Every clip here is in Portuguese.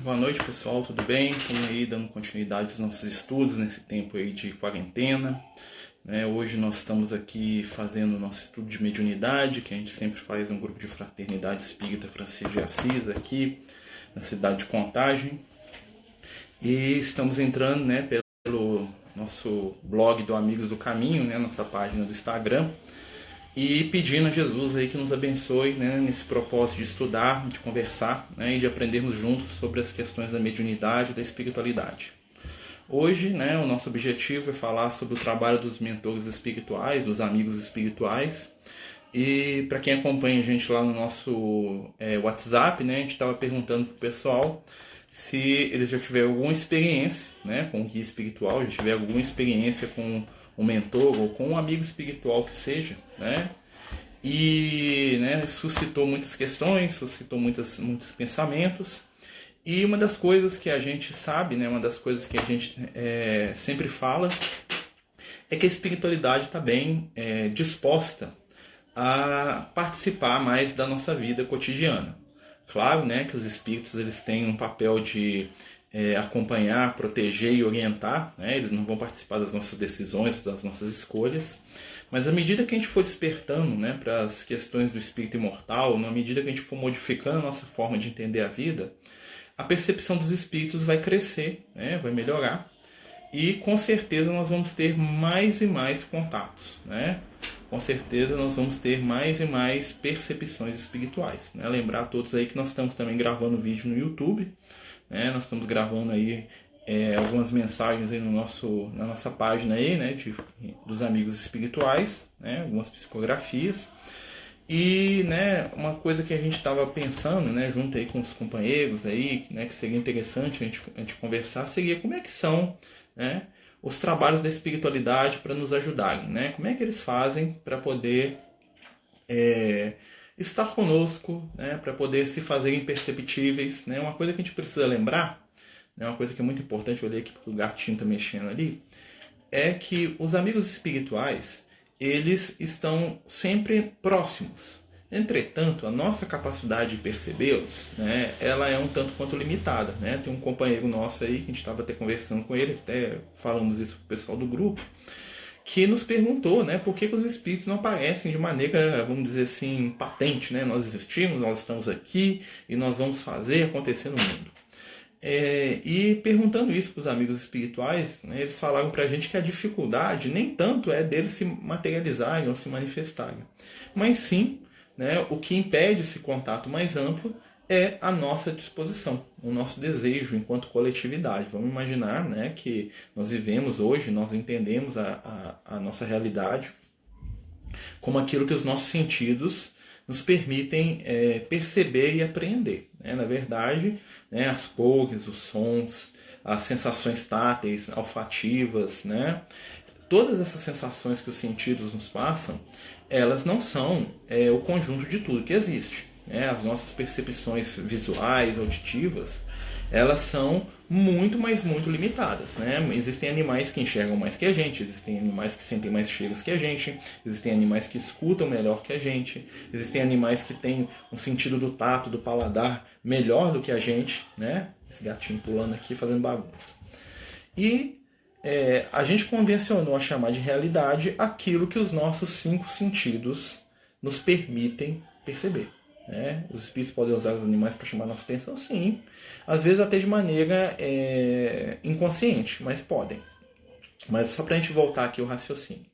Boa noite, pessoal, tudo bem? Estamos aí dando continuidade aos nossos estudos nesse tempo aí de quarentena. Hoje nós estamos aqui fazendo o nosso estudo de mediunidade, que a gente sempre faz no grupo de fraternidade espírita Francisco de Assis, aqui na cidade de Contagem. E estamos entrando pelo nosso blog do Amigos do Caminho, nossa página do Instagram, e pedindo a Jesus aí que nos abençoe nesse propósito de estudar, de conversar e de aprendermos juntos sobre as questões da mediunidade e da espiritualidade. Hoje, o nosso objetivo é falar sobre o trabalho dos mentores espirituais, dos amigos espirituais. E para quem acompanha a gente lá no nosso WhatsApp, a gente estava perguntando para o pessoal se eles já tiveram alguma experiência com o guia espiritual, já tiveram alguma experiência com um mentor ou com um amigo espiritual que seja, E suscitou muitas questões, suscitou muitos pensamentos. E uma das coisas que a gente sabe, uma das coisas que a gente sempre fala, é que a espiritualidade está bem disposta a participar mais da nossa vida cotidiana. Claro, que os espíritos eles têm um papel de acompanhar, proteger e orientar, eles não vão participar das nossas decisões, das nossas escolhas, mas à medida que a gente for despertando para as questões do espírito imortal, na medida que a gente for modificando a nossa forma de entender a vida, a percepção dos espíritos vai crescer, vai melhorar, e com certeza nós vamos ter mais e mais contatos, Com certeza nós vamos ter mais e mais percepções espirituais, Lembrar a todos aí que nós estamos também gravando vídeo no YouTube, Nós estamos gravando aí algumas mensagens aí na nossa página aí, dos amigos espirituais, algumas psicografias. E uma coisa que a gente estava pensando, junto aí com os companheiros aí, que seria interessante a gente conversar, seria como é que são os trabalhos da espiritualidade para nos ajudarem, como é que eles fazem para poder estar conosco, para poder se fazerem perceptíveis. Uma coisa que a gente precisa lembrar, uma coisa que é muito importante, eu olhei aqui porque o gatinho está mexendo ali, é que os amigos espirituais, eles estão sempre próximos. Entretanto, a nossa capacidade de percebê-los, ela é um tanto quanto limitada. Tem um companheiro nosso aí, que a gente estava até conversando com ele, até falamos isso para o pessoal do grupo, que nos perguntou por que os espíritos não aparecem de maneira, vamos dizer assim, patente. Nós existimos, nós estamos aqui e nós vamos fazer acontecer no mundo. E perguntando isso para os amigos espirituais, eles falaram para a gente que a dificuldade nem tanto é deles se materializarem ou se manifestarem, mas sim, o que impede esse contato mais amplo é a nossa disposição, o nosso desejo enquanto coletividade. Vamos imaginar que nós vivemos hoje, nós entendemos a nossa realidade como aquilo que os nossos sentidos nos permitem perceber e apreender. Na verdade, as cores, os sons, as sensações táteis, olfativas, todas essas sensações que os sentidos nos passam, elas não são o conjunto de tudo que existe. As nossas percepções visuais, auditivas, elas são muito, mas muito limitadas. Existem animais que enxergam mais que a gente, existem animais que sentem mais cheiros que a gente, existem animais que escutam melhor que a gente, existem animais que têm um sentido do tato, do paladar melhor do que a gente. Esse gatinho pulando aqui, fazendo bagunça. E a gente convencionou a chamar de realidade aquilo que os nossos 5 sentidos nos permitem perceber. Os espíritos podem usar os animais para chamar nossa atenção? Sim. Às vezes até de maneira inconsciente, mas podem. Mas só para a gente voltar aqui ao raciocínio.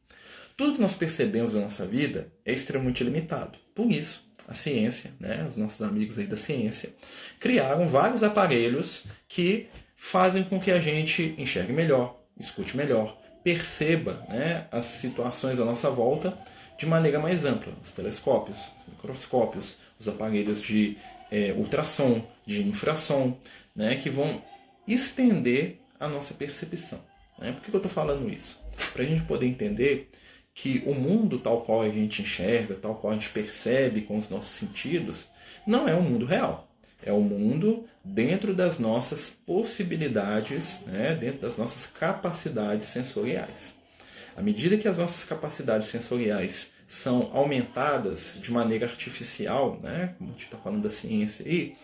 Tudo que nós percebemos na nossa vida é extremamente limitado. Por isso, a ciência, os nossos amigos aí da ciência, criaram vários aparelhos que fazem com que a gente enxergue melhor, escute melhor, perceba as situações à nossa volta de maneira mais ampla. Os telescópios, os microscópios, os aparelhos de ultrassom, de infrassom, que vão estender a nossa percepção. Por que eu estou falando isso? Para a gente poder entender que o mundo tal qual a gente enxerga, tal qual a gente percebe com os nossos sentidos, não é um mundo real. É um mundo dentro das nossas possibilidades, dentro das nossas capacidades sensoriais. À medida que as nossas capacidades sensoriais são aumentadas de maneira artificial, como a gente está falando da ciência aí,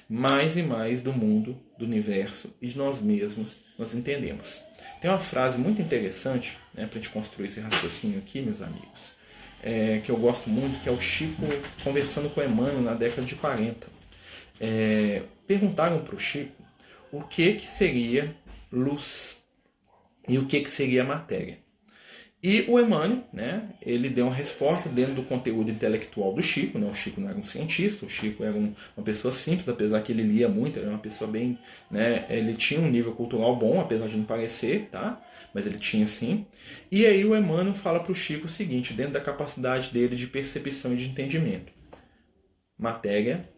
mais e mais do mundo, do universo e de nós mesmos nós entendemos. Tem uma frase muito interessante, né, para a gente construir esse raciocínio aqui, meus amigos, que eu gosto muito, que é o Chico conversando com Emmanuel na década de 40. Perguntaram para o Chico o que seria luz e o que seria matéria. E o Emmanuel, né, ele deu uma resposta dentro do conteúdo intelectual do Chico. Né? O Chico não era um cientista, o Chico era uma pessoa simples, apesar que ele lia muito, ele era uma pessoa bem... Né, ele tinha um nível cultural bom, apesar de não parecer, tá? Mas ele tinha sim. E aí o Emmanuel fala para o Chico o seguinte, dentro da capacidade dele de percepção e de entendimento. Matéria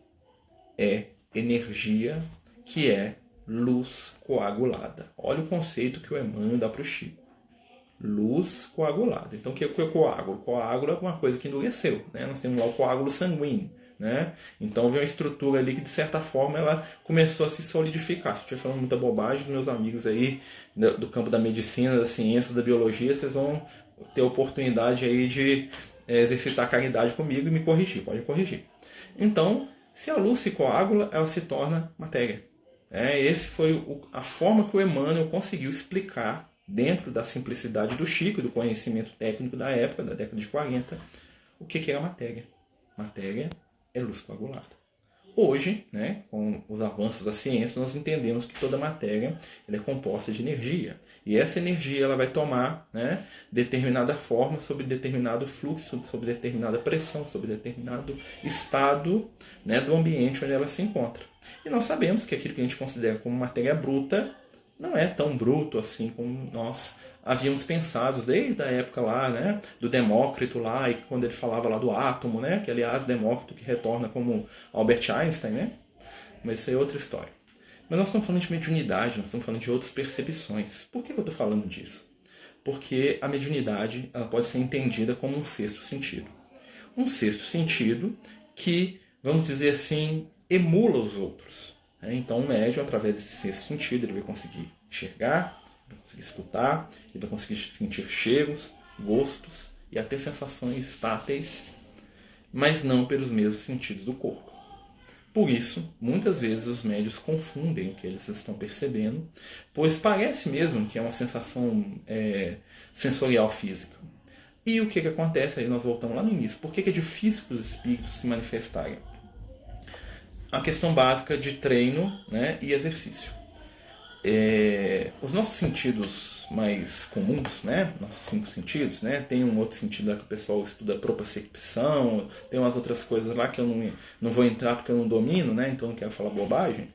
é energia que é luz coagulada. Olha o conceito que o Emmanuel dá para o Chico. Luz coagulada. Então, o que é o coágulo? O coágulo é uma coisa que endureceu. Né? Nós temos lá o coágulo sanguíneo. Né? Então, veio uma estrutura ali que, de certa forma, ela começou a se solidificar. Se eu estiver falando muita bobagem, dos meus amigos aí do campo da medicina, das ciências, da biologia, vocês vão ter a oportunidade aí de exercitar a caridade comigo e me corrigir. Pode corrigir. Então, se a luz se coagula, ela se torna matéria. Essa foi a forma que o Emmanuel conseguiu explicar, dentro da simplicidade do Chico, do conhecimento técnico da época, da década de 40, o que é a matéria. Matéria é luz coagulada. Hoje, né, com os avanços da ciência, nós entendemos que toda matéria ela é composta de energia. E essa energia ela vai tomar, né, determinada forma sobre determinado fluxo, sobre determinada pressão, sobre determinado estado, né, do ambiente onde ela se encontra. E nós sabemos que aquilo que a gente considera como matéria bruta não é tão bruto assim como nós havíamos pensado desde a época lá, né, do Demócrito lá, e quando ele falava lá do átomo, né, que aliás Demócrito que retorna como Albert Einstein, né, mas isso é outra história. Mas nós estamos falando de mediunidade, nós estamos falando de outras percepções. Por que eu estou falando disso? Porque a mediunidade ela pode ser entendida como um sexto sentido. Um sexto sentido que, vamos dizer assim, emula os outros. Então o médium, através desse sexto sentido, ele vai conseguir enxergar, vai conseguir escutar, ele vai conseguir sentir cheiros, gostos e até sensações táteis, mas não pelos mesmos sentidos do corpo. Por isso, muitas vezes os médiuns confundem o que eles estão percebendo, pois parece mesmo que é uma sensação sensorial física. E o que acontece? Aí nós voltamos lá no início. Por que é difícil para os espíritos se manifestarem? A questão básica de treino, né, e exercício. Os nossos sentidos mais comuns, né, nossos 5 sentidos, né, tem um outro sentido lá que o pessoal estuda propriocepção, tem umas outras coisas lá que eu não vou entrar porque eu não domino, né, então não quero falar bobagem.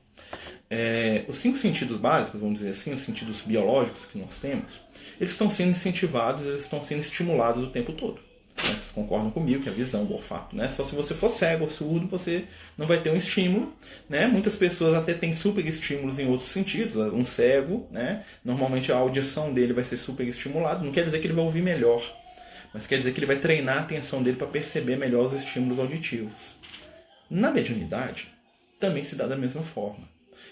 Os 5 sentidos básicos, vamos dizer assim, os sentidos biológicos que nós temos, eles estão sendo incentivados, eles estão sendo estimulados o tempo todo. Vocês concordam comigo que a visão, o olfato, né? Só se você for cego ou surdo, você não vai ter um estímulo, né? Muitas pessoas até têm super estímulos em outros sentidos. Um cego, né? Normalmente a audição dele vai ser super estimulada. Não quer dizer que ele vai ouvir melhor, mas quer dizer que ele vai treinar a atenção dele para perceber melhor os estímulos auditivos. Na mediunidade, também se dá da mesma forma.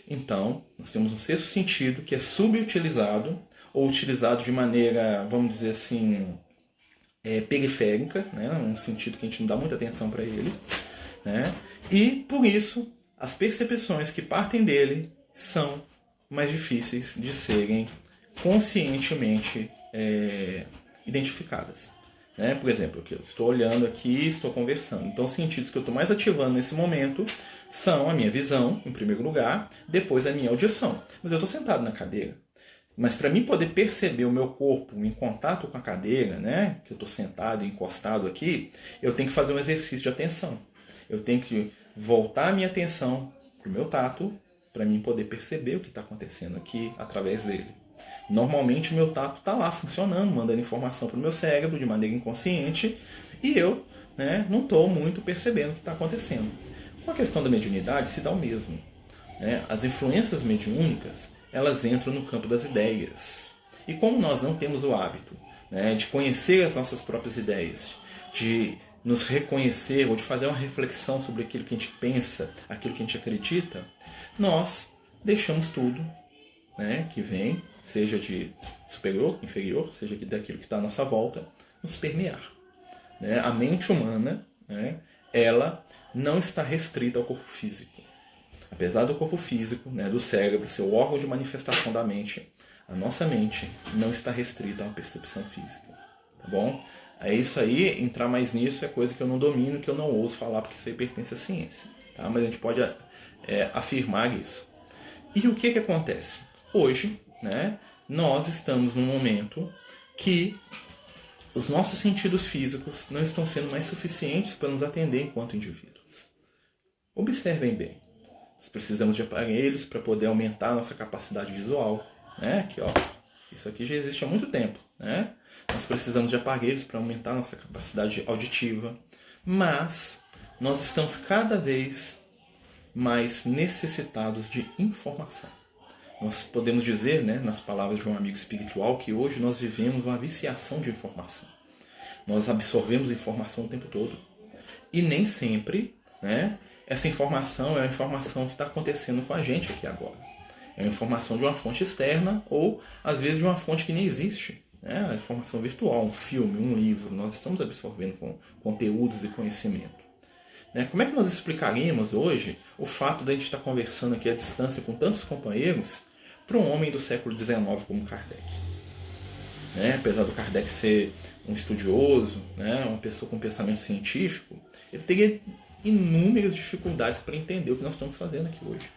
Então, nós temos um sexto sentido que é subutilizado ou utilizado de maneira, vamos dizer assim, periférica, né? Um sentido que a gente não dá muita atenção para ele, né? E, por isso, as percepções que partem dele são mais difíceis de serem conscientemente identificadas. Né? Por exemplo, eu estou olhando aqui, estou conversando. Então, os sentidos que eu estou mais ativando nesse momento são a minha visão, em primeiro lugar, depois a minha audição. Mas eu estou sentado na cadeira. Mas para mim poder perceber o meu corpo em contato com a cadeira, né, que eu estou sentado e encostado aqui, eu tenho que fazer um exercício de atenção. Eu tenho que voltar a minha atenção para o meu tato, para mim poder perceber o que está acontecendo aqui através dele. Normalmente o meu tato está lá funcionando, mandando informação para o meu cérebro de maneira inconsciente, e eu, né, não estou muito percebendo o que está acontecendo. Com a questão da mediunidade se dá o mesmo. Né? As influências mediúnicas elas entram no campo das ideias. E como nós não temos o hábito, né, de conhecer as nossas próprias ideias, de nos reconhecer ou de fazer uma reflexão sobre aquilo que a gente pensa, aquilo que a gente acredita, nós deixamos tudo, né, que vem, seja de superior, inferior, seja daquilo que está à nossa volta, nos permear. Né? A mente humana, né, ela não está restrita ao corpo físico. Apesar do corpo físico, né, do cérebro, ser o órgão de manifestação da mente, a nossa mente não está restrita a uma percepção física. Tá bom? É isso aí, entrar mais nisso é coisa que eu não domino, que eu não ouso falar, porque isso aí pertence à ciência. Tá? Mas a gente pode afirmar isso. E o que acontece? Hoje, né, nós estamos num momento que os nossos sentidos físicos não estão sendo mais suficientes para nos atender enquanto indivíduos. Observem bem. Nós precisamos de aparelhos para poder aumentar a nossa capacidade visual. Né? Aqui, ó, isso aqui já existe há muito tempo. Né? Nós precisamos de aparelhos para aumentar a nossa capacidade auditiva. Mas nós estamos cada vez mais necessitados de informação. Nós podemos dizer, né, nas palavras de um amigo espiritual, que hoje nós vivemos uma viciação de informação. Nós absorvemos informação o tempo todo. E nem sempre, né, essa informação é a informação que está acontecendo com a gente aqui agora. É a informação de uma fonte externa ou, às vezes, de uma fonte que nem existe. Né? A informação virtual, um filme, um livro. Nós estamos absorvendo com conteúdos e conhecimento. Como é que nós explicaríamos hoje o fato de a gente estar conversando aqui à distância com tantos companheiros para um homem do século XIX como Kardec? Apesar do Kardec ser um estudioso, uma pessoa com pensamento científico, ele teria inúmeras dificuldades para entender o que nós estamos fazendo aqui hoje.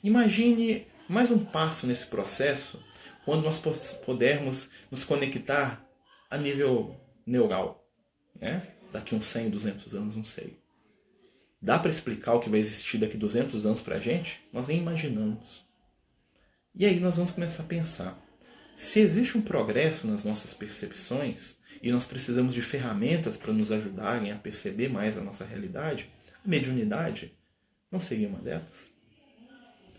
Imagine mais um passo nesse processo quando nós pudermos nos conectar a nível neural. Daqui uns 100, 200 anos, não sei. Dá para explicar o que vai existir daqui 200 anos para a gente? Nós nem imaginamos. E aí nós vamos começar a pensar. Se existe um progresso nas nossas percepções e nós precisamos de ferramentas para nos ajudarem a perceber mais a nossa realidade, a mediunidade não seria uma delas?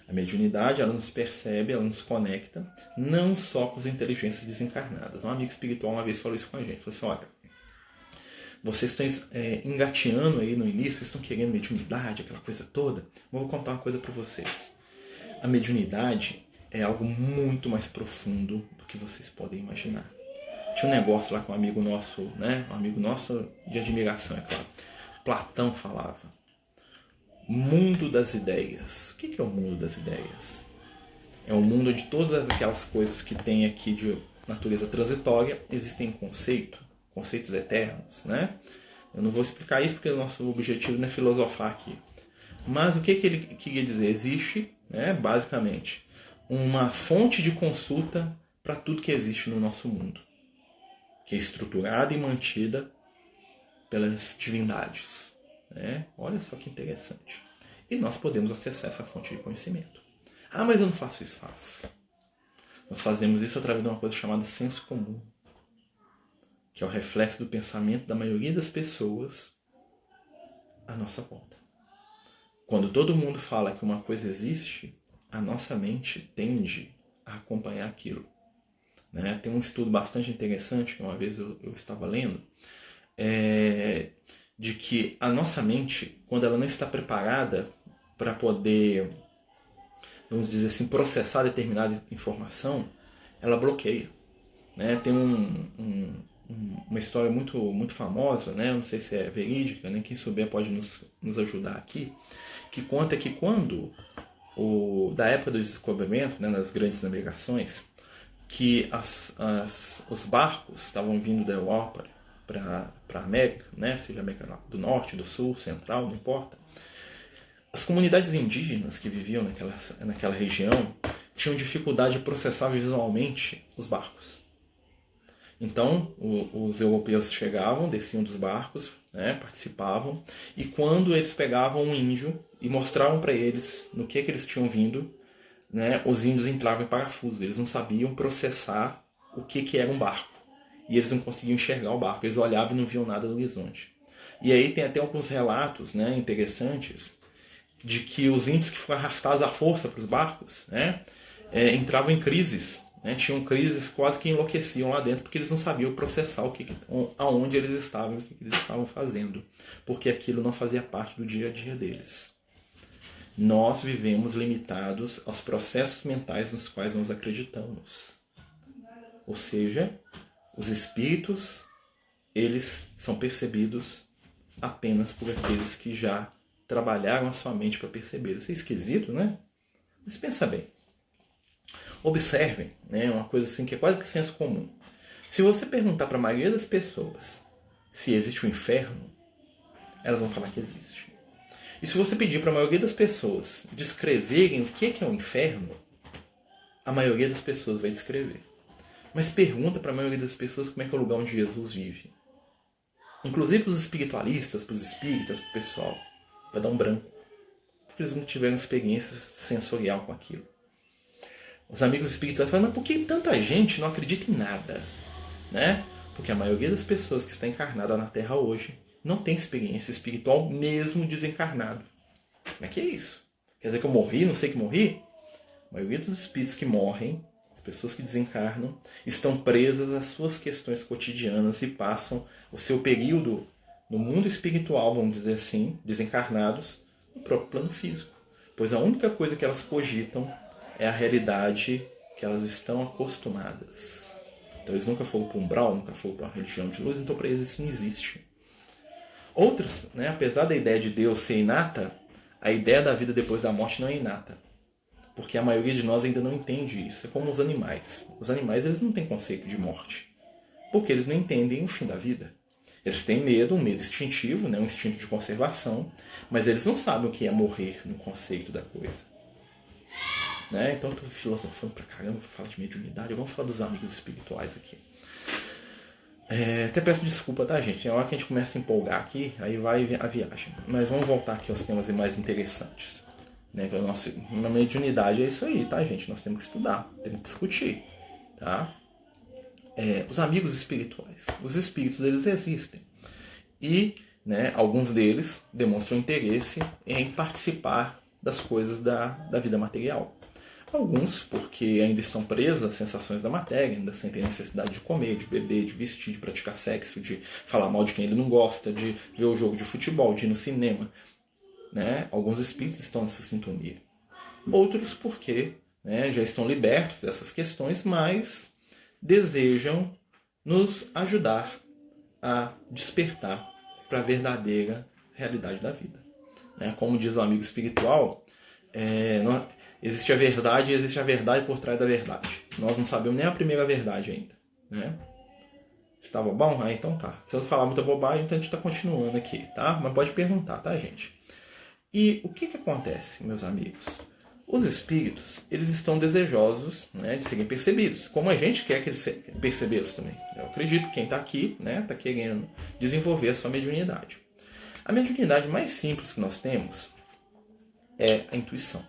A mediunidade, ela nos percebe, ela nos conecta, não só com as inteligências desencarnadas. Um amigo espiritual uma vez falou isso com a gente. Falou assim, olha, vocês estão engateando aí no início, vocês estão querendo mediunidade, aquela coisa toda. Vou contar uma coisa para vocês. A mediunidade é algo muito mais profundo do que vocês podem imaginar. Tinha um negócio lá com um amigo nosso, um amigo nosso de admiração, é claro. Platão falava. Mundo das ideias. O que é o mundo das ideias? É o mundo de todas aquelas coisas que tem aqui de natureza transitória, existem conceitos eternos, Eu não vou explicar isso porque o nosso objetivo não é filosofar aqui. Mas o que ele queria dizer? Existe, basicamente, uma fonte de consulta para tudo que existe no nosso mundo, que é estruturada e mantida pelas divindades. Olha só que interessante. E nós podemos acessar essa fonte de conhecimento. Ah, mas eu não faço isso. Faço. Nós fazemos isso através de uma coisa chamada senso comum, que é o reflexo do pensamento da maioria das pessoas à nossa volta. Quando todo mundo fala que uma coisa existe, a nossa mente tende a acompanhar aquilo. Tem um estudo bastante interessante, que uma vez eu estava lendo, de que a nossa mente, quando ela não está preparada para poder, vamos dizer assim, processar determinada informação, ela bloqueia. Tem uma história muito, muito famosa, não sei se é verídica, quem souber pode nos ajudar aqui, que conta que quando, da época do descobrimento, nas grandes navegações, que os barcos estavam vindo da Europa para a América, seja América do Norte, do Sul, Central, não importa, as comunidades indígenas que viviam naquela região tinham dificuldade de processar visualmente os barcos. Então, os europeus chegavam, desciam dos barcos, participavam, e quando eles pegavam um índio e mostravam para eles no que eles tinham vindo, os índios entravam em parafuso. Eles não sabiam processar o que era um barco. E eles não conseguiam enxergar o barco. Eles olhavam e não viam nada no horizonte. E aí tem até alguns relatos interessantes de que os índios que foram arrastados à força para os barcos entravam em crises. Tinham crises quase que enlouqueciam lá dentro porque eles não sabiam processar aonde eles estavam e o que eles estavam fazendo, porque aquilo não fazia parte do dia a dia deles. Nós vivemos limitados aos processos mentais nos quais nós acreditamos. Ou seja, os espíritos, eles são percebidos apenas por aqueles que já trabalharam a sua mente para perceber. Isso é esquisito, né? Mas pensa bem. Observem, né, uma coisa assim que é quase que senso comum. Se você perguntar para a maioria das pessoas se existe um inferno, elas vão falar que existe. E se você pedir para a maioria das pessoas descreverem o que é o inferno, a maioria das pessoas vai descrever. Mas pergunta para a maioria das pessoas como é que é o lugar onde Jesus vive. Inclusive para os espiritualistas, para os espíritas, para o pessoal, vai dar um branco. Porque eles não tiveram experiência sensorial com aquilo. Os amigos espirituais falam, mas por que tanta gente não acredita em nada? Né? Porque a maioria das pessoas que está encarnada na Terra hoje não tem experiência espiritual mesmo desencarnado. Como é que é isso? Quer dizer que eu morri, não sei que morri? A maioria dos espíritos que morrem, as pessoas que desencarnam, estão presas às suas questões cotidianas e passam o seu período no mundo espiritual, vamos dizer assim, desencarnados, no próprio plano físico. Pois a única coisa que elas cogitam é a realidade que elas estão acostumadas. Então eles nunca foram para um umbral, nunca foram para uma religião de luz, então para eles isso não existe. Outros, né, apesar da ideia de Deus ser inata, a ideia da vida depois da morte não é inata. Porque a maioria de nós ainda não entende isso. É como os animais. Os animais eles não têm conceito de morte. Porque eles não entendem o fim da vida. Eles têm medo, um medo instintivo, né, um instinto de conservação, mas eles não sabem o que é morrer no conceito da coisa. Né? Então eu estou filosofando pra caramba, falo de mediunidade, vamos falar dos amigos espirituais aqui. Até peço desculpa, tá, gente? É hora que a gente começa a empolgar aqui, aí vai a viagem. Mas vamos voltar aqui aos temas mais interessantes. Né? Na mediunidade é isso aí, tá, gente? Nós temos que estudar, temos que discutir. Tá? Os amigos espirituais. Os espíritos, eles existem. E, né, alguns deles demonstram interesse em participar das coisas da vida material. Alguns porque ainda estão presos às sensações da matéria, ainda sentem necessidade de comer, de beber, de vestir, de praticar sexo, de falar mal de quem ele não gosta, de ver o jogo de futebol, de ir no cinema. Né? Alguns espíritos estão nessa sintonia. Outros porque, né, já estão libertos dessas questões, mas desejam nos ajudar a despertar para a verdadeira realidade da vida. Né? Como diz o amigo espiritual, existe a verdade e existe a verdade por trás da verdade. Nós não sabemos nem a primeira verdade ainda. Né? Estava bom? Então tá. Se eu falar muita bobagem, então a gente está continuando aqui. Tá? Mas pode perguntar, tá, gente? E o que acontece, meus amigos? Os espíritos, eles estão desejosos, né, de serem percebidos, como a gente quer que eles percebê-los também. Eu acredito que quem está aqui, né, está querendo desenvolver a sua mediunidade. A mediunidade mais simples que nós temos é a intuição.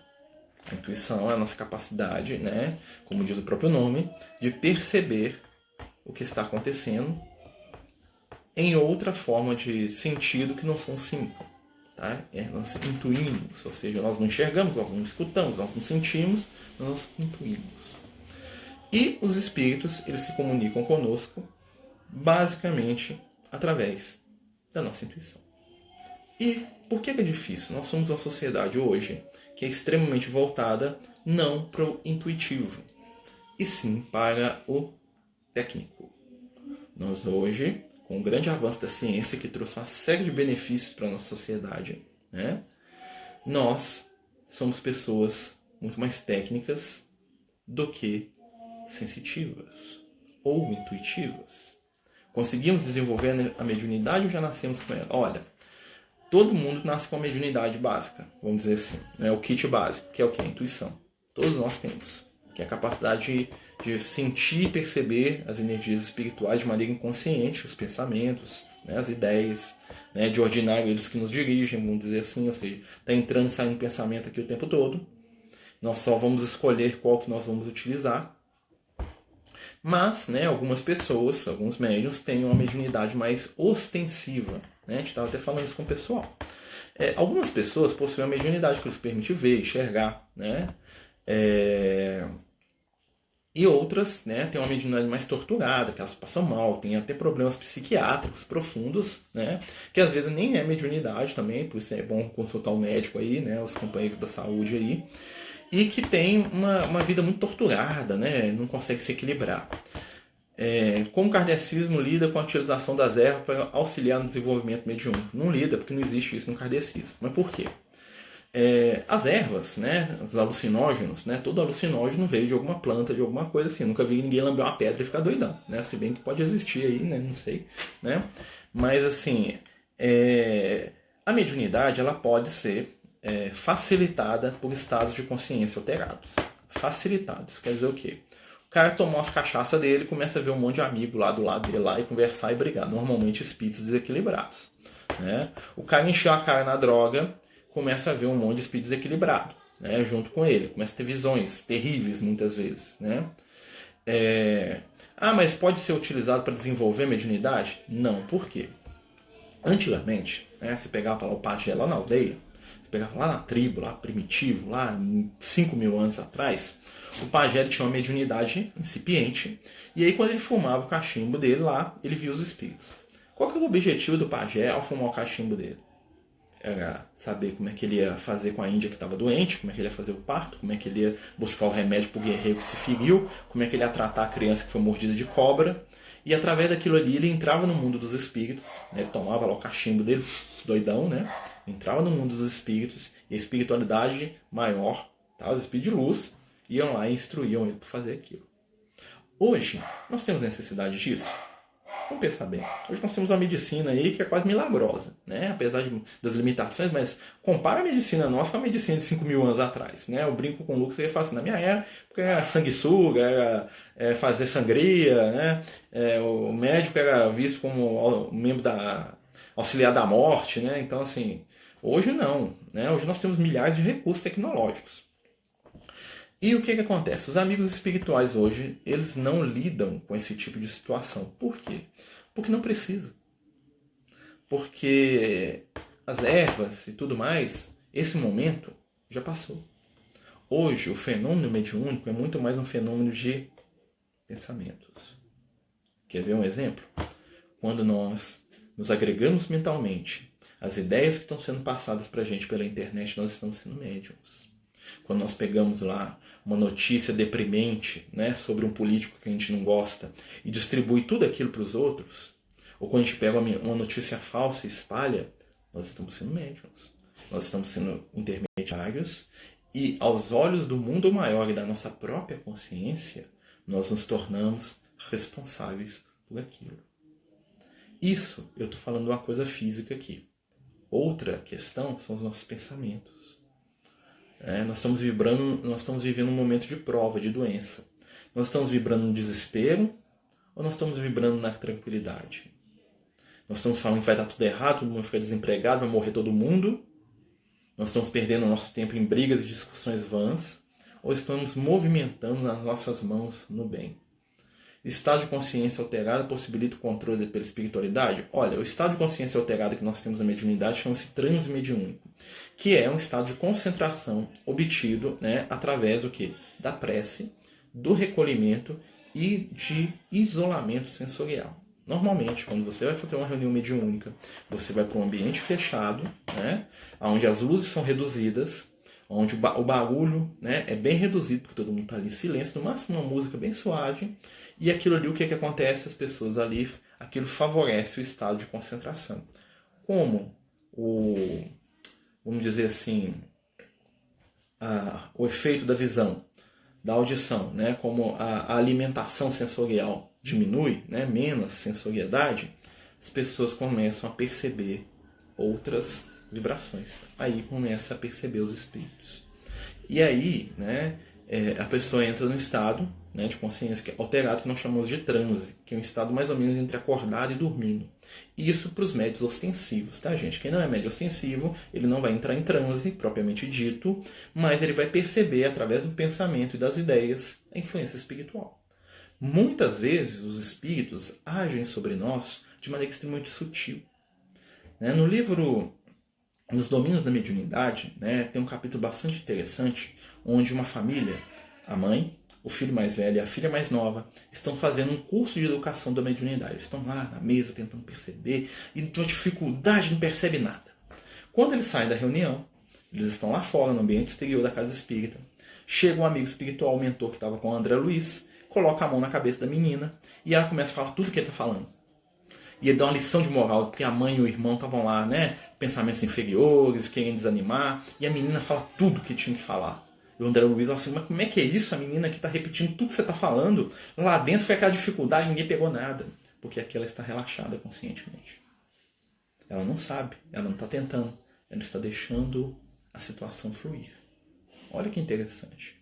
A intuição é a nossa capacidade, né, como diz o próprio nome, de perceber o que está acontecendo em outra forma de sentido que não são cinco. Tá? Nós intuímos, ou seja, nós não enxergamos, nós não escutamos, nós não sentimos, nós intuímos. E os espíritos, eles se comunicam conosco basicamente através da nossa intuição. E por que é difícil? Nós somos uma sociedade hoje que é extremamente voltada não para o intuitivo, e sim para o técnico. Nós hoje, com o grande avanço da ciência, que trouxe uma série de benefícios para a nossa sociedade, né? Nós somos pessoas muito mais técnicas do que sensitivas ou intuitivas. Conseguimos desenvolver a mediunidade ou já nascemos com ela? Olha, todo mundo nasce com a mediunidade básica, vamos dizer assim, né? O kit básico, que é o que? A intuição. Todos nós temos, que é a capacidade de sentir e perceber as energias espirituais de maneira inconsciente, os pensamentos, né, as ideias, né, de ordinário eles que nos dirigem, vamos dizer assim, ou seja, está entrando e saindo pensamento aqui o tempo todo. Nós só vamos escolher qual que nós vamos utilizar. Mas, né, algumas pessoas, alguns médiuns, têm uma mediunidade mais ostensiva. Né? A gente estava até falando isso com o pessoal. Algumas pessoas possuem uma mediunidade que lhes permite ver, enxergar, né? E outras, né, têm uma mediunidade mais torturada, que elas passam mal, têm até problemas psiquiátricos profundos, né, que às vezes nem é mediunidade também, por isso é bom consultar o médico aí, né, os companheiros da saúde aí, e que tem uma vida muito torturada, né, não consegue se equilibrar. Como o kardecismo lida com a utilização das ervas para auxiliar no desenvolvimento mediúnico? Não lida, porque não existe isso no kardecismo. Mas por quê? As ervas, né, os alucinógenos, né, todo alucinógeno veio de alguma planta, de alguma coisa assim. Nunca vi ninguém lamber uma pedra e ficar doidão, né? Se bem que pode existir aí, né? Não sei, né? Mas assim, a mediunidade ela pode ser facilitada por estados de consciência alterados. Facilitados, quer dizer o quê? O cara tomou as cachaças dele, começa a ver um monte de amigo lá do lado dele lá e conversar e brigar. Normalmente espíritos desequilibrados, né? O cara encheu a cara na droga, começa a ver um monte de espírito desequilibrado, né, junto com ele. Começa a ter visões terríveis muitas vezes, né? Mas pode ser utilizado para desenvolver a mediunidade? Não. Por quê? Antigamente, né, se pegava lá o pajé lá na aldeia, se pegava lá na tribo, lá primitivo, lá 5.000 anos atrás, o pajé tinha uma mediunidade incipiente, e aí quando ele fumava o cachimbo dele lá, ele via os espíritos. Qual que era o objetivo do pajé ao fumar o cachimbo dele? Era saber como é que ele ia fazer com a índia que estava doente, como é que ele ia fazer o parto, como é que ele ia buscar o remédio para o guerreiro que se feriu, como é que ele ia tratar a criança que foi mordida de cobra. E através daquilo ali ele entrava no mundo dos espíritos, né? Ele tomava lá o cachimbo dele, doidão, né? Entrava no mundo dos espíritos e a espiritualidade maior, tá? Os espíritos de luz, iam lá e instruíam ele para fazer aquilo. Hoje, nós temos necessidade disso? Vamos pensar bem. Hoje nós temos uma medicina aí que é quase milagrosa, né? Apesar das limitações, mas compara a medicina nossa com a medicina de 5.000 anos atrás, né? Eu brinco com o Lucas e ele fala assim, na minha época era sanguessuga, era fazer sangria, né? O médico era visto como membro auxiliar da morte, né? Então, assim, hoje não, né? Hoje nós temos milhares de recursos tecnológicos. E o que acontece? Os amigos espirituais hoje, eles não lidam com esse tipo de situação. Por quê? Porque não precisa. Porque as ervas e tudo mais, esse momento já passou. Hoje, o fenômeno mediúnico é muito mais um fenômeno de pensamentos. Quer ver um exemplo? Quando nós nos agregamos mentalmente às ideias que estão sendo passadas para a gente pela internet, nós estamos sendo médiums. Quando nós pegamos lá uma notícia deprimente, né, sobre um político que a gente não gosta e distribui tudo aquilo para os outros, ou quando a gente pega uma notícia falsa e espalha, nós estamos sendo médiums. Nós estamos sendo intermediários e aos olhos do mundo maior e da nossa própria consciência, nós nos tornamos responsáveis por aquilo. Isso, eu estou falando de uma coisa física aqui. Outra questão são os nossos pensamentos. Nós estamos vivendo um momento de prova, de doença. Nós estamos vibrando no desespero ou nós estamos vibrando na tranquilidade? Nós estamos falando que vai dar tudo errado, todo mundo vai ficar desempregado, vai morrer todo mundo? Nós estamos perdendo nosso tempo em brigas e discussões vãs? Ou estamos movimentando nas nossas mãos no bem? Estado de consciência alterado possibilita o controle pela espiritualidade? Olha, o estado de consciência alterado que nós temos na mediunidade chama-se transe mediúnico, que é um estado de concentração obtido, né, através do quê? Da prece, do recolhimento e de isolamento sensorial. Normalmente, quando você vai fazer uma reunião mediúnica, você vai para um ambiente fechado, né, onde as luzes são reduzidas, onde o barulho, né, é bem reduzido, porque todo mundo está ali em silêncio, no máximo uma música bem suave, e aquilo ali, o que acontece? As pessoas ali, aquilo favorece o estado de concentração. Como vamos dizer assim, o efeito da visão, da audição, né, como a alimentação sensorial diminui, né, menos sensoriedade, as pessoas começam a perceber outras vibrações. Aí começa a perceber os espíritos. E aí, né, a pessoa entra num estado, né, de consciência alterado que nós chamamos de transe, que é um estado mais ou menos entre acordado e dormindo. Isso para os médios ostensivos, tá, gente? Quem não é médio ostensivo, ele não vai entrar em transe, propriamente dito, mas ele vai perceber, através do pensamento e das ideias, a influência espiritual. Muitas vezes, os espíritos agem sobre nós de maneira extremamente sutil. No livro Nos Domínios da Mediunidade, né, tem um capítulo bastante interessante, onde uma família, a mãe, o filho mais velho e a filha mais nova, estão fazendo um curso de educação da mediunidade. Eles estão lá na mesa tentando perceber e de uma dificuldade não percebe nada. Quando eles saem da reunião, eles estão lá fora, no ambiente exterior da casa espírita. Chega um amigo espiritual, o mentor que estava com o André Luiz, coloca a mão na cabeça da menina e ela começa a falar tudo que ele está falando. E ele dá uma lição de moral, porque a mãe e o irmão estavam lá, né? Pensamentos inferiores, querendo desanimar. E a menina fala tudo que tinha que falar. E o André Luiz fala assim, mas como é que é isso? A menina aqui está repetindo tudo que você está falando. Lá dentro foi aquela dificuldade, ninguém pegou nada. Porque aqui ela está relaxada conscientemente. Ela não sabe, ela não está tentando. Ela está deixando a situação fluir. Olha que interessante.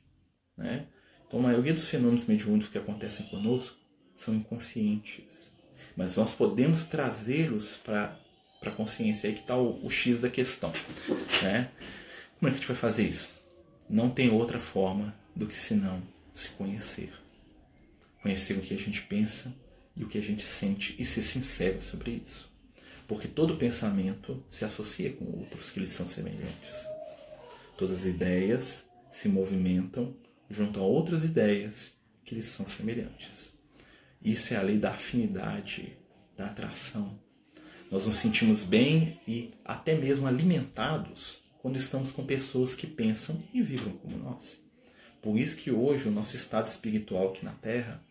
Né? Então a maioria dos fenômenos mediúnicos que acontecem conosco são inconscientes. Mas nós podemos trazê-los para a consciência. Aí que está o X da questão. Né? Como é que a gente vai fazer isso? Não tem outra forma do que senão se conhecer. Conhecer o que a gente pensa e o que a gente sente e ser sincero sobre isso. Porque todo pensamento se associa com outros que lhes são semelhantes. Todas as ideias se movimentam junto a outras ideias que lhes são semelhantes. Isso é a lei da afinidade, da atração. Nós nos sentimos bem e até mesmo alimentados quando estamos com pessoas que pensam e vibram como nós. Por isso que hoje o nosso estado espiritual aqui na Terra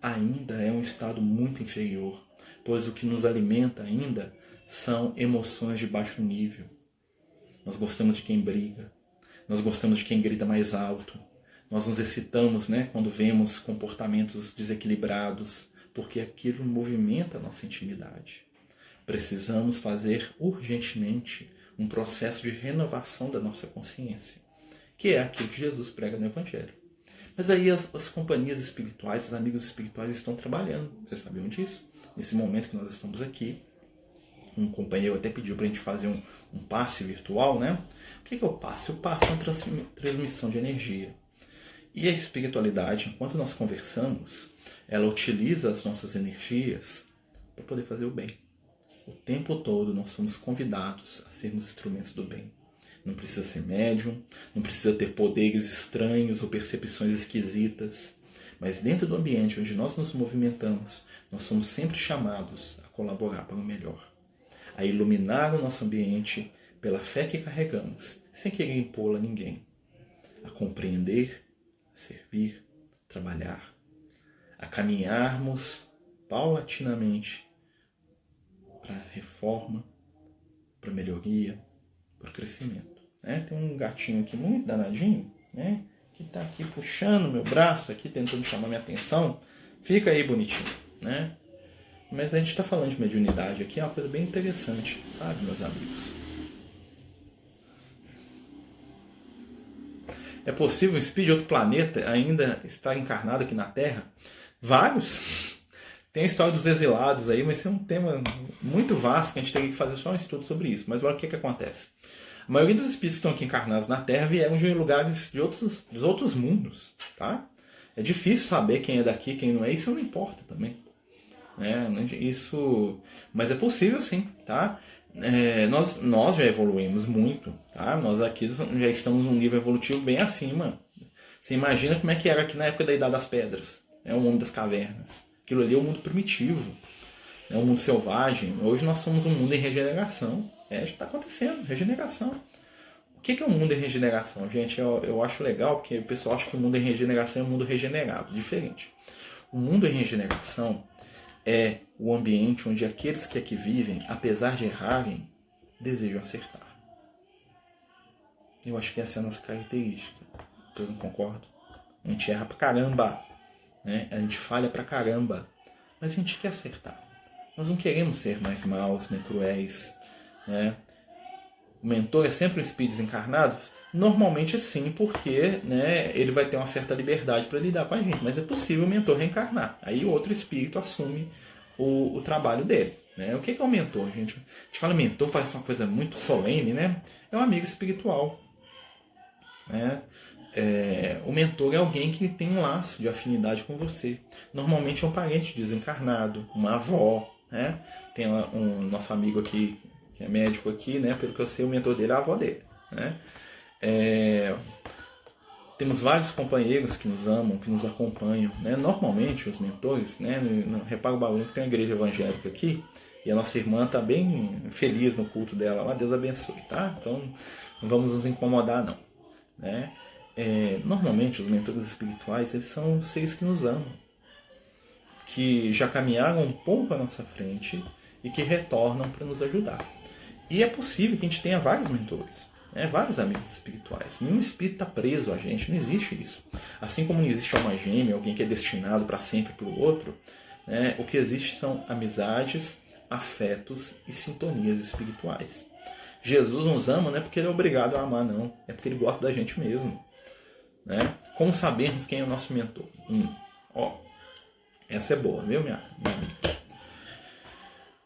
ainda é um estado muito inferior, pois o que nos alimenta ainda são emoções de baixo nível. Nós gostamos de quem briga, nós gostamos de quem grita mais alto, nós nos excitamos, né, quando vemos comportamentos desequilibrados, porque aquilo movimenta a nossa intimidade. Precisamos fazer urgentemente um processo de renovação da nossa consciência, que é aquilo que Jesus prega no Evangelho. Mas aí as companhias espirituais, os amigos espirituais estão trabalhando. Vocês sabiam disso? Nesse momento que nós estamos aqui, um companheiro até pediu para a gente fazer um passe virtual, né? O que é o passe? O passe é uma transmissão de energia. E a espiritualidade, enquanto nós conversamos, ela utiliza as nossas energias para poder fazer o bem. O tempo todo nós somos convidados a sermos instrumentos do bem. Não precisa ser médium, não precisa ter poderes estranhos ou percepções esquisitas. Mas dentro do ambiente onde nós nos movimentamos, nós somos sempre chamados a colaborar para o melhor. A iluminar o nosso ambiente pela fé que carregamos, sem querer impô-la a ninguém. A compreender, a servir, trabalhar. A caminharmos paulatinamente para a reforma, para a melhoria, para o crescimento. Né? Tem um gatinho aqui muito danadinho, né? Que está aqui puxando meu braço, aqui tentando chamar minha atenção. Fica aí bonitinho, né? Mas a gente está falando de mediunidade aqui, é uma coisa bem interessante, sabe, meus amigos? É possível um espírito de outro planeta ainda estar encarnado aqui na Terra? Vários. Tem a história dos exilados aí, mas esse é um tema muito vasto que a gente teria que fazer só um estudo sobre isso. Mas olha o que acontece. A maioria dos espíritos que estão aqui encarnados na Terra vieram de lugares dos outros mundos, tá? É difícil saber quem é daqui, quem não é, isso não importa também. Mas é possível sim, tá? Nós já evoluímos muito, tá? Nós aqui já estamos num nível evolutivo bem acima. Você imagina como é que era aqui na época da Idade das Pedras, o mundo das cavernas. Aquilo ali é um mundo primitivo, é um mundo selvagem. Hoje nós somos um mundo em regeneração. Já está acontecendo, regeneração. O que é um mundo em regeneração, gente? Eu acho legal, porque o pessoal acha que o mundo em regeneração é um mundo regenerado, diferente. O mundo em regeneração é o ambiente onde aqueles que aqui vivem, apesar de errarem, desejam acertar. Eu acho que essa é a nossa característica. Vocês não concordam? A gente erra pra caramba, né? A gente falha pra caramba, mas a gente quer acertar. Nós não queremos ser mais maus, nem cruéis, né? O mentor é sempre um espírito desencarnado? Normalmente sim, porque, né, ele vai ter uma certa liberdade para lidar com a gente, mas é possível o mentor reencarnar. Aí o outro espírito assume o trabalho dele. Né? O que é o mentor, gente? A gente fala mentor, parece uma coisa muito solene, né? É um amigo espiritual. Né? O mentor é alguém que tem um laço de afinidade com você. Normalmente é um parente desencarnado, uma avó. Né? Tem um nosso amigo aqui, que é médico aqui, né? Pelo que eu sei, o mentor dele é a avó dele. Né? Temos vários companheiros que nos amam, que nos acompanham. Né? Normalmente, os mentores, né? Repara o barulho que tem uma igreja evangélica aqui, e a nossa irmã está bem feliz no culto dela lá, Deus abençoe, tá? Então, não vamos nos incomodar, não. Né? Normalmente, os mentores espirituais, eles são seres que nos amam. que já caminharam um pouco à nossa frente e que retornam para nos ajudar. E é possível que a gente tenha vários mentores, né? Vários amigos espirituais. Nenhum espírito está preso a gente, não existe isso. Assim como não existe alma gêmea, alguém que é destinado para sempre para o outro, né? O que existe são amizades, afetos e sintonias espirituais. Jesus nos ama não é porque ele é obrigado a amar, não. É porque ele gosta da gente mesmo. Né? Como sabermos quem é o nosso mentor? Ó, essa é boa, viu, minha amiga?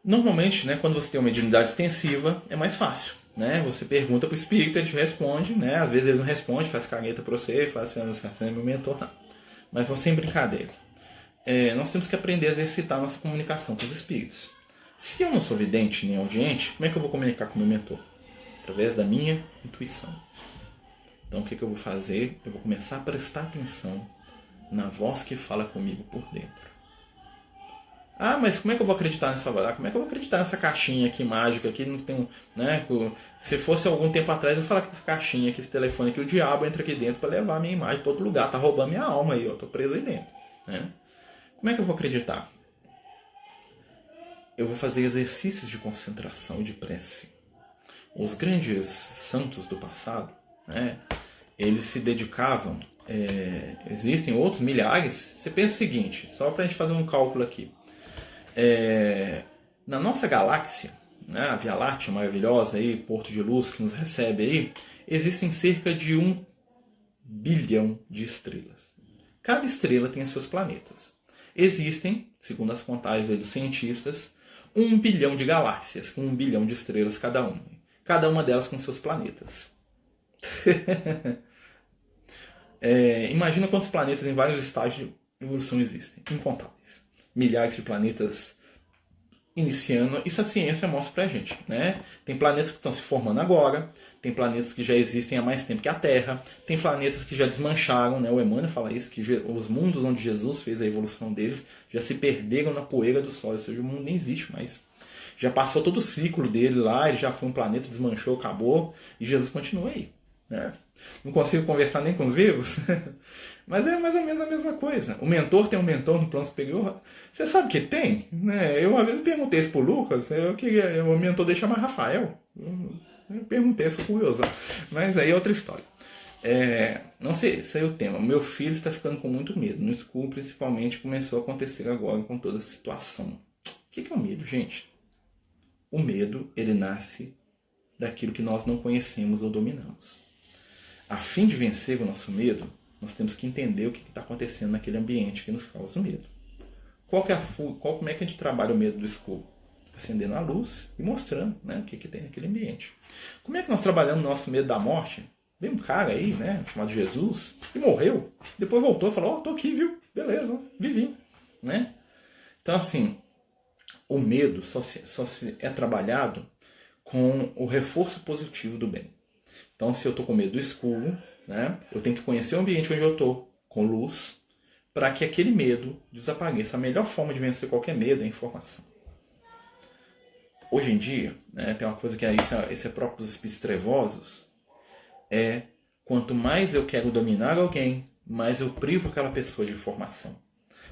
Normalmente, né, quando você tem uma mediunidade extensiva, é mais fácil. Né? Você pergunta para o espírito, ele te responde. Né? Às vezes ele não responde, faz cagueta para você, fala assim, você é meu mentor. Não. Mas vou sem brincadeira. Nós temos que aprender a exercitar a nossa comunicação com os espíritos. Se eu não sou vidente nem audiente, como é que eu vou comunicar com o meu mentor? Através da minha intuição. Então o que eu vou fazer? Eu vou começar a prestar atenção na voz que fala comigo por dentro. Ah, mas como é que eu vou acreditar nessa voz? Como é que eu vou acreditar nessa caixinha aqui mágica aqui? Não tem, né? Se fosse algum tempo atrás, eu falar que essa caixinha aqui, esse telefone aqui, o diabo entra aqui dentro para levar a minha imagem para outro lugar. Tá roubando minha alma aí, eu tô preso aí dentro. Né? Como é que eu vou acreditar? Eu vou fazer exercícios de concentração e de prece. Os grandes santos do passado, né? Eles se dedicavam, existem outros milhares. Você pensa o seguinte, só para a gente fazer um cálculo aqui. Na nossa galáxia, né, a Via Láctea maravilhosa, aí, Porto de Luz que nos recebe aí, existem cerca de 1 bilhão de estrelas. Cada estrela tem os seus planetas. Existem, segundo as contagens aí dos cientistas, 1 bilhão de galáxias, com 1 bilhão de estrelas cada uma. Cada uma delas com seus planetas. Imagina quantos planetas em vários estágios de evolução existem. Incontáveis. Milhares de planetas iniciando. Isso a ciência mostra pra gente. Né? Tem planetas que estão se formando agora. Tem planetas que já existem há mais tempo que a Terra. Tem planetas que já desmancharam. Né? O Emmanuel fala isso, que os mundos onde Jesus fez a evolução deles já se perderam na poeira do Sol. Ou seja, o mundo nem existe mais. Já passou todo o ciclo dele lá. Ele já foi um planeta, desmanchou, acabou. E Jesus continua aí. Né? Não consigo conversar nem com os vivos, mas é mais ou menos a mesma coisa. O mentor tem um mentor no plano superior. Você sabe que tem? Né? Eu uma vez perguntei isso pro Lucas, o mentor dele chama Rafael. Eu perguntei, sou curioso. Mas aí é outra história. Não sei, esse é o tema. Meu filho está ficando com muito medo. No escuro, principalmente, começou a acontecer agora com toda a situação. O que é o medo, gente? O medo, ele nasce daquilo que nós não conhecemos ou dominamos. A fim de vencer o nosso medo, nós temos que entender o que está acontecendo naquele ambiente que nos causa o medo. Como é que a gente trabalha o medo do escuro? Acendendo a luz e mostrando, né, o que tem naquele ambiente. Como é que nós trabalhamos o nosso medo da morte? Veio um cara aí, né, chamado Jesus, e morreu. Depois voltou e falou, tô aqui, viu? Beleza, vivi. Né? Então, assim, o medo só se é trabalhado com o reforço positivo do bem. Então, se eu estou com medo do escuro, né, eu tenho que conhecer o ambiente onde eu estou, com luz, para que aquele medo desapareça. A melhor forma de vencer qualquer medo é a informação. Hoje em dia, né, tem uma coisa que esse é próprio dos espíritos trevosos, quanto mais eu quero dominar alguém, mais eu privo aquela pessoa de informação.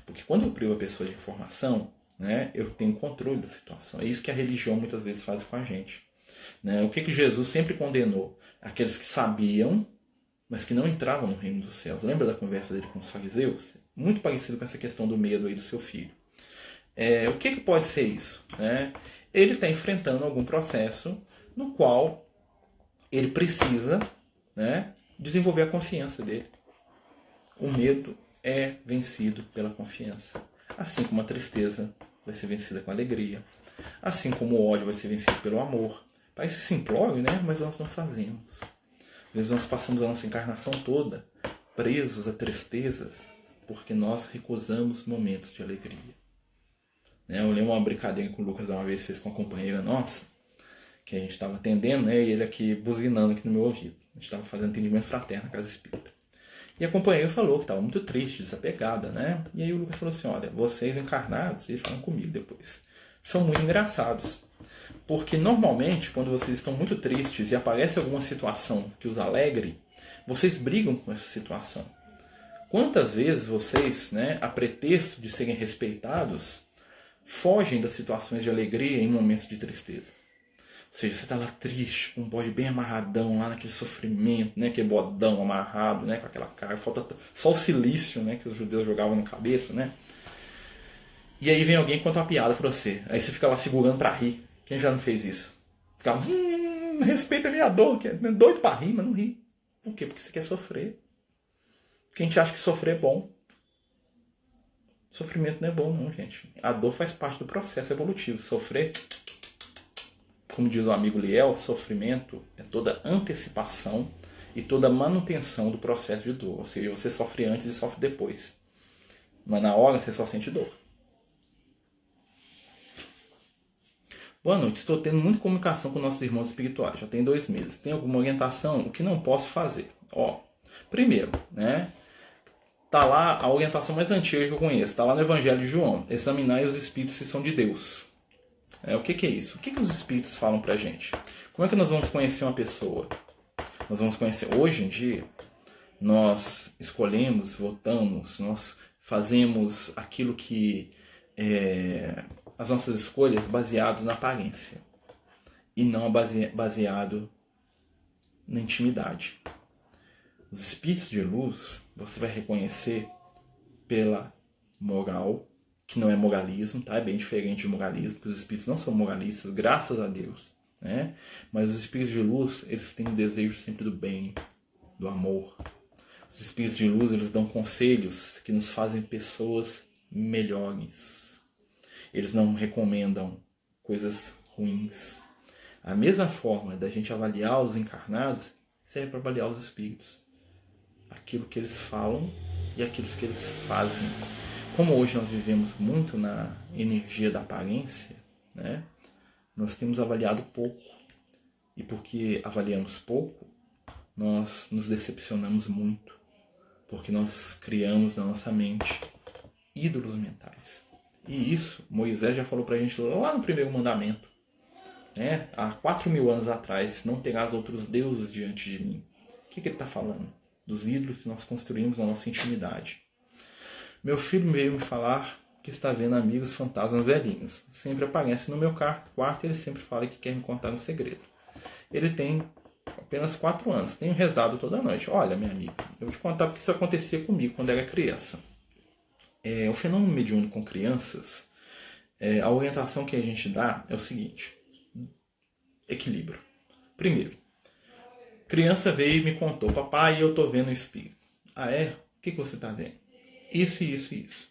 Porque quando eu privo a pessoa de informação, né, eu tenho controle da situação. É isso que a religião muitas vezes faz com a gente. Né? O que Jesus sempre condenou? Aqueles que sabiam, mas que não entravam no reino dos céus. Lembra da conversa dele com os fariseus? Muito parecido com essa questão do medo aí do seu filho. O que pode ser isso? Né? Ele está enfrentando algum processo no qual ele precisa, né, desenvolver a confiança dele. O medo é vencido pela confiança. Assim como a tristeza vai ser vencida com a alegria. Assim como o ódio vai ser vencido pelo amor. Parece simplório, né? Mas nós não fazemos. Às vezes nós passamos a nossa encarnação toda presos a tristezas porque nós recusamos momentos de alegria. Eu lembro uma brincadeira que o Lucas uma vez fez com uma companheira nossa, que a gente estava atendendo, né? E ele aqui buzinando aqui no meu ouvido. A gente estava fazendo atendimento fraterno na casa espírita. E a companheira falou que estava muito triste, desapegada, né? E aí o Lucas falou assim, olha, vocês encarnados, eles falam comigo depois, são muito engraçados. Porque normalmente, quando vocês estão muito tristes e aparece alguma situação que os alegre, vocês brigam com essa situação. Quantas vezes vocês, né, a pretexto de serem respeitados, fogem das situações de alegria em momentos de tristeza? Ou seja, você está lá triste, com um bode bem amarradão, lá naquele sofrimento, né, aquele bodão amarrado, né, com aquela cara, falta só o silício, né, que os judeus jogavam na cabeça, né? E aí vem alguém e conta uma piada pra você. Aí você fica lá segurando pra rir. Quem já não fez isso? Fica, respeita a minha dor, que é doido pra rir, mas não ri. Por quê? Porque você quer sofrer. Porque a gente acha que sofrer é bom. Sofrimento não é bom, não, gente. A dor faz parte do processo evolutivo. Sofrer, como diz o amigo Liel, sofrimento é toda antecipação e toda manutenção do processo de dor. Ou seja, você sofre antes e sofre depois. Mas na hora você só sente dor. Boa noite, estou tendo muita comunicação com nossos irmãos espirituais, já tem 2 meses. Tem alguma orientação? O que não posso fazer? Primeiro, né? Tá lá a orientação mais antiga que eu conheço, está lá no Evangelho de João. Examinai os espíritos se são de Deus. O que é isso? O que os espíritos falam pra gente? Como é que nós vamos conhecer uma pessoa? Nós vamos conhecer, hoje em dia, nós escolhemos, votamos, nós fazemos aquilo que as nossas escolhas baseadas na aparência e não baseado na intimidade. Os espíritos de luz você vai reconhecer pela moral, que não é moralismo, tá? É bem diferente de moralismo, porque os espíritos não são moralistas, graças a Deus, né? Mas os espíritos de luz, eles têm um desejo sempre do bem, do amor. Os espíritos de luz, eles dão conselhos que nos fazem pessoas melhores. Eles não recomendam coisas ruins. A mesma forma da gente avaliar os encarnados serve para avaliar os espíritos. Aquilo que eles falam e aquilo que eles fazem. Como hoje nós vivemos muito na energia da aparência, né? Nós temos avaliado pouco. E porque avaliamos pouco, nós nos decepcionamos muito. Porque nós criamos na nossa mente ídolos mentais. E isso, Moisés já falou pra gente lá no primeiro mandamento. Né? Há 4.000 anos atrás, não terás outros deuses diante de mim. O que ele está falando? Dos ídolos que nós construímos na nossa intimidade. Meu filho veio me falar que está vendo amigos fantasmas velhinhos. Sempre aparece no meu quarto e ele sempre fala que quer me contar um segredo. Ele tem apenas 4 anos, tenho rezado toda noite. Olha, minha amiga, eu vou te contar porque isso acontecia comigo quando era criança. O fenômeno mediúnico com crianças, a orientação que a gente dá é o seguinte: equilíbrio. Primeiro, criança veio e me contou: papai, eu estou vendo o espírito. Ah, é? O que você está vendo? Isso, isso, isso.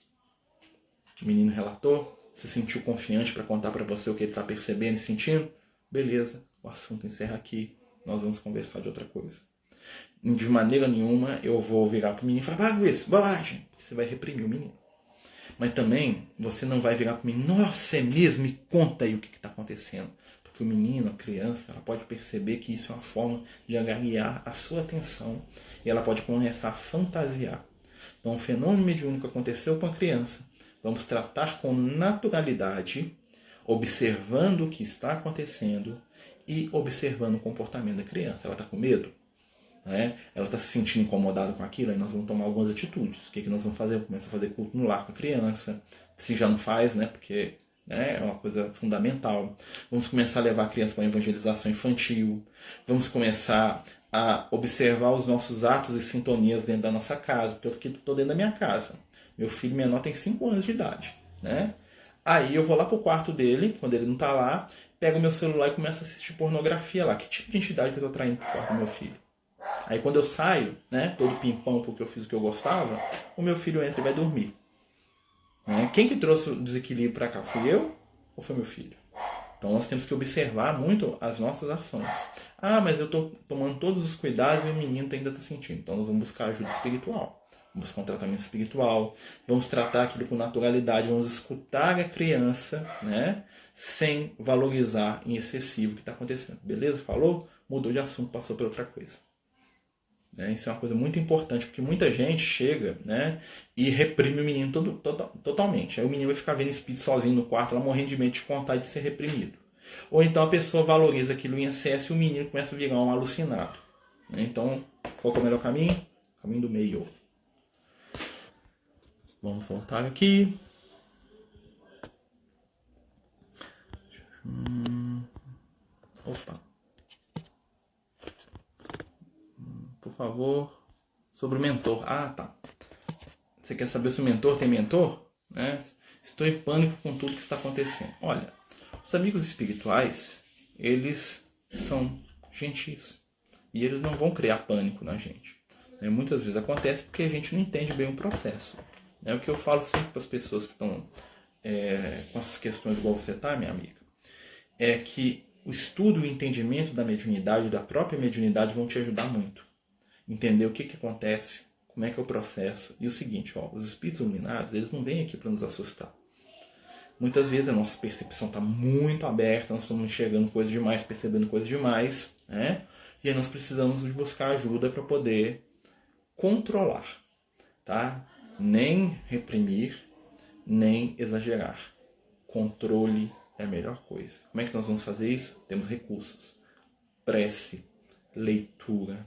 O menino relatou, se sentiu confiante para contar para você o que ele está percebendo e sentindo? Beleza, o assunto encerra aqui, nós vamos conversar de outra coisa. De maneira nenhuma eu vou virar para o menino e falar: para isso, bobagem. Você vai reprimir o menino. Mas também você não vai virar para mim: nossa, é mesmo? Me conta aí o que está acontecendo. Porque o menino, a criança, ela pode perceber que isso é uma forma de angariar a sua atenção e ela pode começar a fantasiar. Então, o fenômeno mediúnico aconteceu com a criança. Vamos tratar com naturalidade, observando o que está acontecendo e observando o comportamento da criança. Ela está com medo? Né? Ela está se sentindo incomodada com aquilo, aí nós vamos tomar algumas atitudes. O que nós vamos fazer? Começa a fazer culto no lar com a criança, se já não faz, né? Porque é uma coisa fundamental. Vamos começar a levar a criança para a evangelização infantil. Vamos começar a observar os nossos atos e sintonias dentro da nossa casa, porque eu estou dentro da minha casa. Meu filho menor tem 5 anos de idade, né? Aí eu vou lá pro quarto dele, quando ele não está lá, pego meu celular e começo a assistir pornografia lá. Que tipo de entidade que eu estou traindo pro quarto do meu filho? Aí quando eu saio, né, todo pimpão porque eu fiz o que eu gostava, o meu filho entra e vai dormir. Quem que trouxe o desequilíbrio para cá? Fui eu ou foi meu filho? Então nós temos que observar muito as nossas ações. Ah, mas eu estou tomando todos os cuidados e o menino ainda está sentindo. Então nós vamos buscar ajuda espiritual. Vamos buscar um tratamento espiritual. Vamos tratar aquilo com naturalidade. Vamos escutar a criança, né, sem valorizar em excessivo o que está acontecendo. Beleza? Falou? Mudou de assunto, passou para outra coisa. Isso é uma coisa muito importante, porque muita gente chega, né, e reprime o menino totalmente. Aí o menino vai ficar vendo espírito sozinho no quarto, lá morrendo de medo de contar e de ser reprimido. Ou então a pessoa valoriza aquilo em excesso e o menino começa a virar um alucinado. Então, qual que é o melhor caminho? O caminho do meio. Vamos voltar aqui. Opa. Por favor. Sobre o mentor. Ah, tá. Você quer saber se o mentor tem mentor? Né? Estou em pânico com tudo que está acontecendo. Olha, os amigos espirituais, eles são gentis. E eles não vão criar pânico na gente. Muitas vezes acontece porque a gente não entende bem o processo. O que eu falo sempre para as pessoas que estão com essas questões igual você está, minha amiga, é que o estudo e o entendimento da mediunidade, da própria mediunidade, vão te ajudar muito. Entender o que acontece, como é que é o processo. E o seguinte, os espíritos iluminados, eles não vêm aqui para nos assustar. Muitas vezes a nossa percepção está muito aberta, nós estamos enxergando coisas demais, percebendo coisas demais, né? E aí nós precisamos de buscar ajuda para poder controlar, tá? Nem reprimir, nem exagerar. Controle é a melhor coisa. Como é que nós vamos fazer isso? Temos recursos. Prece, leitura,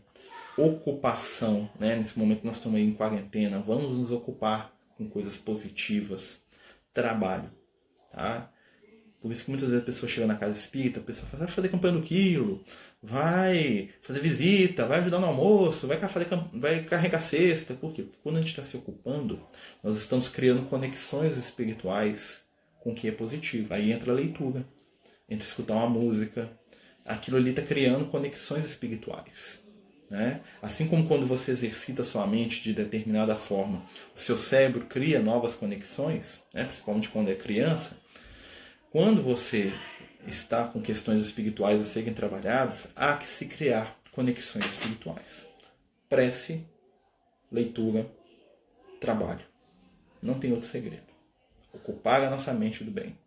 ocupação, né? Nesse momento nós estamos aí em quarentena, vamos nos ocupar com coisas positivas. Trabalho, tá? Por isso que muitas vezes a pessoa chega na casa espírita, a pessoa fala, vai fazer campanha do quilo, vai fazer visita, vai ajudar no almoço, vai carregar cesta. Por quê? Porque quando a gente está se ocupando, nós estamos criando conexões espirituais com o que é positivo. Aí entra a leitura, entra escutar uma música. Aquilo ali está criando conexões espirituais. Né? Assim como quando você exercita sua mente de determinada forma, o seu cérebro cria novas conexões, né? Principalmente quando é criança. Quando você está com questões espirituais a serem trabalhadas, há que se criar conexões espirituais. Prece, leitura, trabalho. Não tem outro segredo. Ocupar a nossa mente do bem.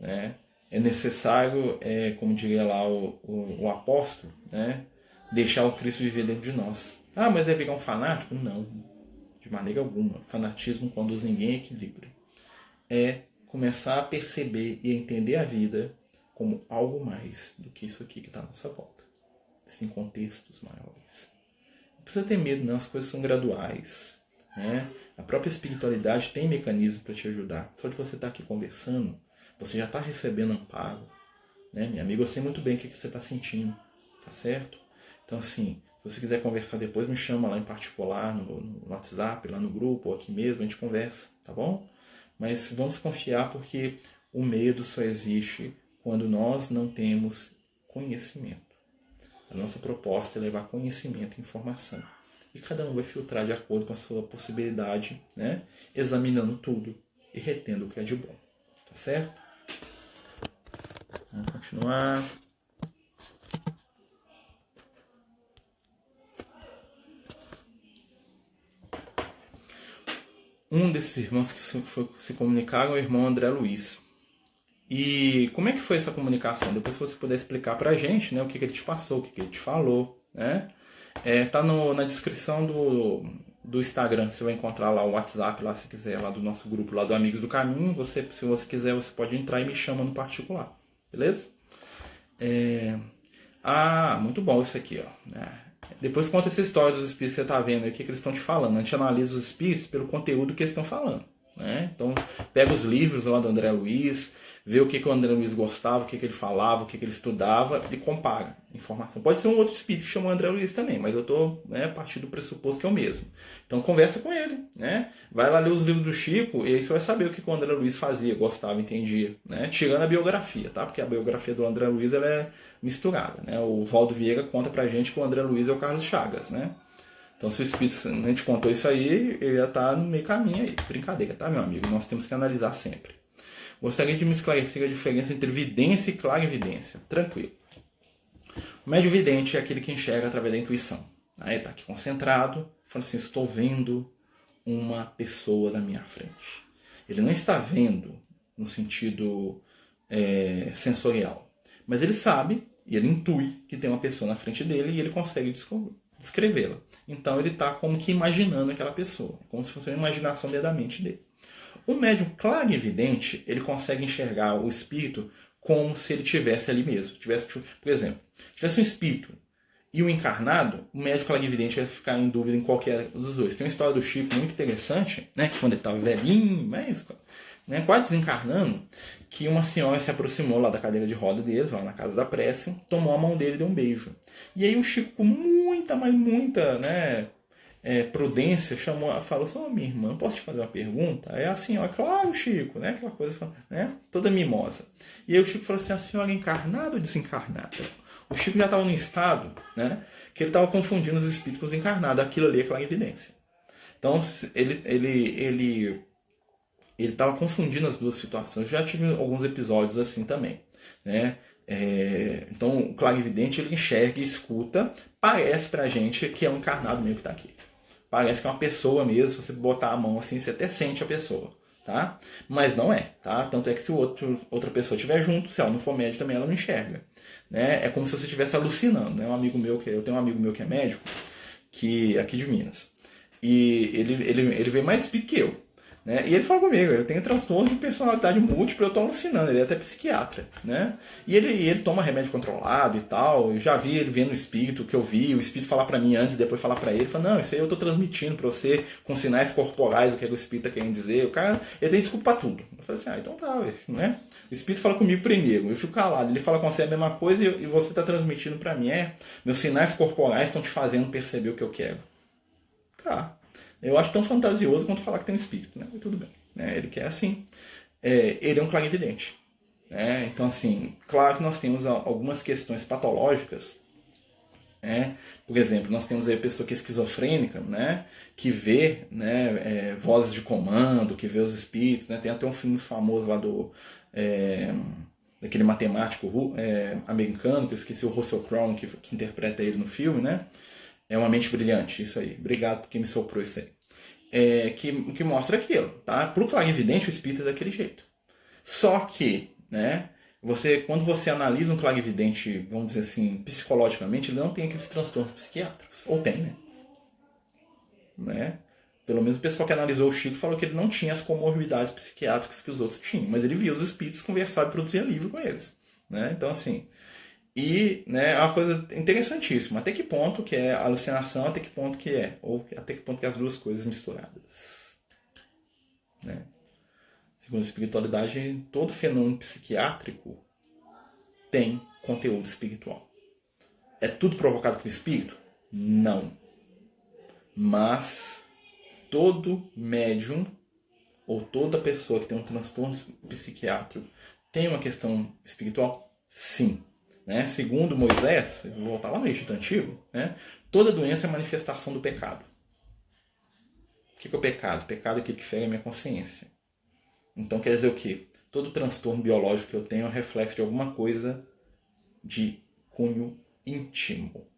Né? É necessário, como diria lá o apóstolo, né? Deixar o Cristo viver dentro de nós. Ah, mas é virar um fanático? Não, de maneira alguma. Fanatismo não conduz ninguém a equilíbrio. É começar a perceber e a entender a vida como algo mais do que isso aqui que está à nossa volta. Em contextos maiores. Não precisa ter medo, não. As coisas são graduais. Né? A própria espiritualidade tem mecanismo para te ajudar. Só de você estar aqui conversando, você já está recebendo amparo. Né? Minha amiga, eu sei muito bem o que você está sentindo. Tá certo? Então, assim, se você quiser conversar depois, me chama lá em particular, no WhatsApp, lá no grupo, ou aqui mesmo, a gente conversa, tá bom? Mas vamos confiar porque o medo só existe quando nós não temos conhecimento. A nossa proposta é levar conhecimento e informação. E cada um vai filtrar de acordo com a sua possibilidade, né? Examinando tudo e retendo o que é de bom. Tá certo? Vamos continuar. Um desses irmãos que se comunicaram é o irmão André Luiz. E como é que foi essa comunicação? Depois, se você puder explicar pra gente, né, o que ele te passou, o que ele te falou, né? Tá na descrição do Instagram, você vai encontrar lá o WhatsApp, lá se quiser, lá do nosso grupo, lá do Amigos do Caminho. Se você quiser, você pode entrar e me chama no particular, beleza? Muito bom isso aqui, ó. Depois conta essa história dos espíritos que você está vendo aí, o que eles estão te falando. A gente analisa os espíritos pelo conteúdo que eles estão falando. Né? Então, pega os livros lá do André Luiz, vê o que o André Luiz gostava, o que ele falava, o que ele estudava e compara informação. Pode ser um outro espírito que chama André Luiz também, mas eu estou a partir do pressuposto que é o mesmo. Então, conversa com ele. Né? Vai lá ler os livros do Chico e aí você vai saber o que o André Luiz fazia, gostava, entendia. Né? Tirando a biografia, tá? Porque a biografia do André Luiz ela é misturada. Né? O Valdo Vieira conta pra gente que o André Luiz é o Carlos Chagas. Né? Então, se o espírito nem te contou isso aí, ele já está no meio caminho aí. Brincadeira, tá, meu amigo? Nós temos que analisar sempre. Gostaria de me esclarecer a diferença entre vidência e clarividência. Tranquilo. O médio vidente é aquele que enxerga através da intuição. Aí está aqui concentrado, falando assim, estou vendo uma pessoa na minha frente. Ele não está vendo no sentido sensorial, mas ele sabe e ele intui que tem uma pessoa na frente dele e ele consegue descrevê-la. Então ele está como que imaginando aquela pessoa, como se fosse uma imaginação dentro da mente dele. O médium clarividente, ele consegue enxergar o espírito como se ele tivesse ali mesmo. Por exemplo, tivesse um espírito e o encarnado, o médico clarividente vai ficar em dúvida em qualquer dos dois. Tem uma história do Chico muito interessante, né, que quando ele estava velhinho, mas, né, quase desencarnando, que uma senhora se aproximou lá da cadeira de roda deles, lá na casa da prece, tomou a mão dele e deu um beijo. E aí o Chico, com muita, mas muita, né, prudência, falou assim: minha irmã, posso te fazer uma pergunta? Aí a senhora, claro, Chico, né, aquela coisa, né, toda mimosa. E aí o Chico falou assim: a senhora é encarnada ou desencarnada? O Chico já estava num estado, né, que ele estava confundindo os espíritos com os encarnados. Aquilo ali é clarividência. Então ele estava confundindo as duas situações. Eu já tive alguns episódios assim também, né? Então o clarividente ele enxerga e escuta, parece pra gente que é um encarnado mesmo que está aqui. Parece que é uma pessoa mesmo, se você botar a mão assim, você até sente a pessoa, tá? Mas não é, tá? Tanto é que se outra pessoa estiver junto, se ela não for médico também ela não enxerga, né? É como se você estivesse alucinando, né? Eu tenho um amigo meu que é médico, que aqui de Minas, e ele vê mais espírito que eu. Né? E ele fala comigo, eu tenho transtorno de personalidade múltipla, eu estou alucinando, ele é até psiquiatra, né? E ele toma remédio controlado e tal, eu já vi ele vendo o espírito, que eu vi, o espírito falar para mim antes e depois falar para ele, fala, não, isso aí eu estou transmitindo para você, com sinais corporais, o que o espírito está querendo dizer, o cara, ele tem desculpa pra tudo. Eu falei assim, então tá, né? O espírito fala comigo primeiro, eu fico calado, ele fala com você a mesma coisa e você está transmitindo para mim, meus sinais corporais estão te fazendo perceber o que eu quero. Tá. Eu acho tão fantasioso quanto falar que tem um espírito, né? Mas tudo bem. Né? Ele quer assim. Ele é um clarividente. Né? Então, assim, claro que nós temos algumas questões patológicas. Né? Por exemplo, nós temos aí a pessoa que é esquizofrênica, né? Que vê, né, vozes de comando, que vê os espíritos. Né? Tem até um filme famoso lá daquele matemático americano, que eu esqueci, o Russell Crowe, que interpreta ele no filme, né? É uma mente brilhante, isso aí. Obrigado por quem me soprou isso aí. Que mostra aquilo, tá? Para o clarividente, o espírito é daquele jeito. Só que, né, quando você analisa um clarividente, vamos dizer assim, psicologicamente, ele não tem aqueles transtornos psiquiátricos. Ou tem, né? Pelo menos o pessoal que analisou o Chico falou que ele não tinha as comorbidades psiquiátricas que os outros tinham, mas ele via os espíritos conversar e produzir livro com eles. Né? Então, assim, e, né, é uma coisa interessantíssima. Até que ponto que é alucinação, até que ponto que é. Ou até que ponto que é as duas coisas misturadas. Né? Segundo a espiritualidade, todo fenômeno psiquiátrico tem conteúdo espiritual. É tudo provocado por espírito? Não. Mas todo médium ou toda pessoa que tem um transtorno psiquiátrico tem uma questão espiritual? Sim. Né? Segundo Moisés, vou voltar lá no Egito Antigo, né? Toda doença é manifestação do pecado. O que é o pecado? O pecado é aquilo que fere a minha consciência. Então quer dizer o quê? Todo transtorno biológico que eu tenho é um reflexo de alguma coisa de cunho íntimo.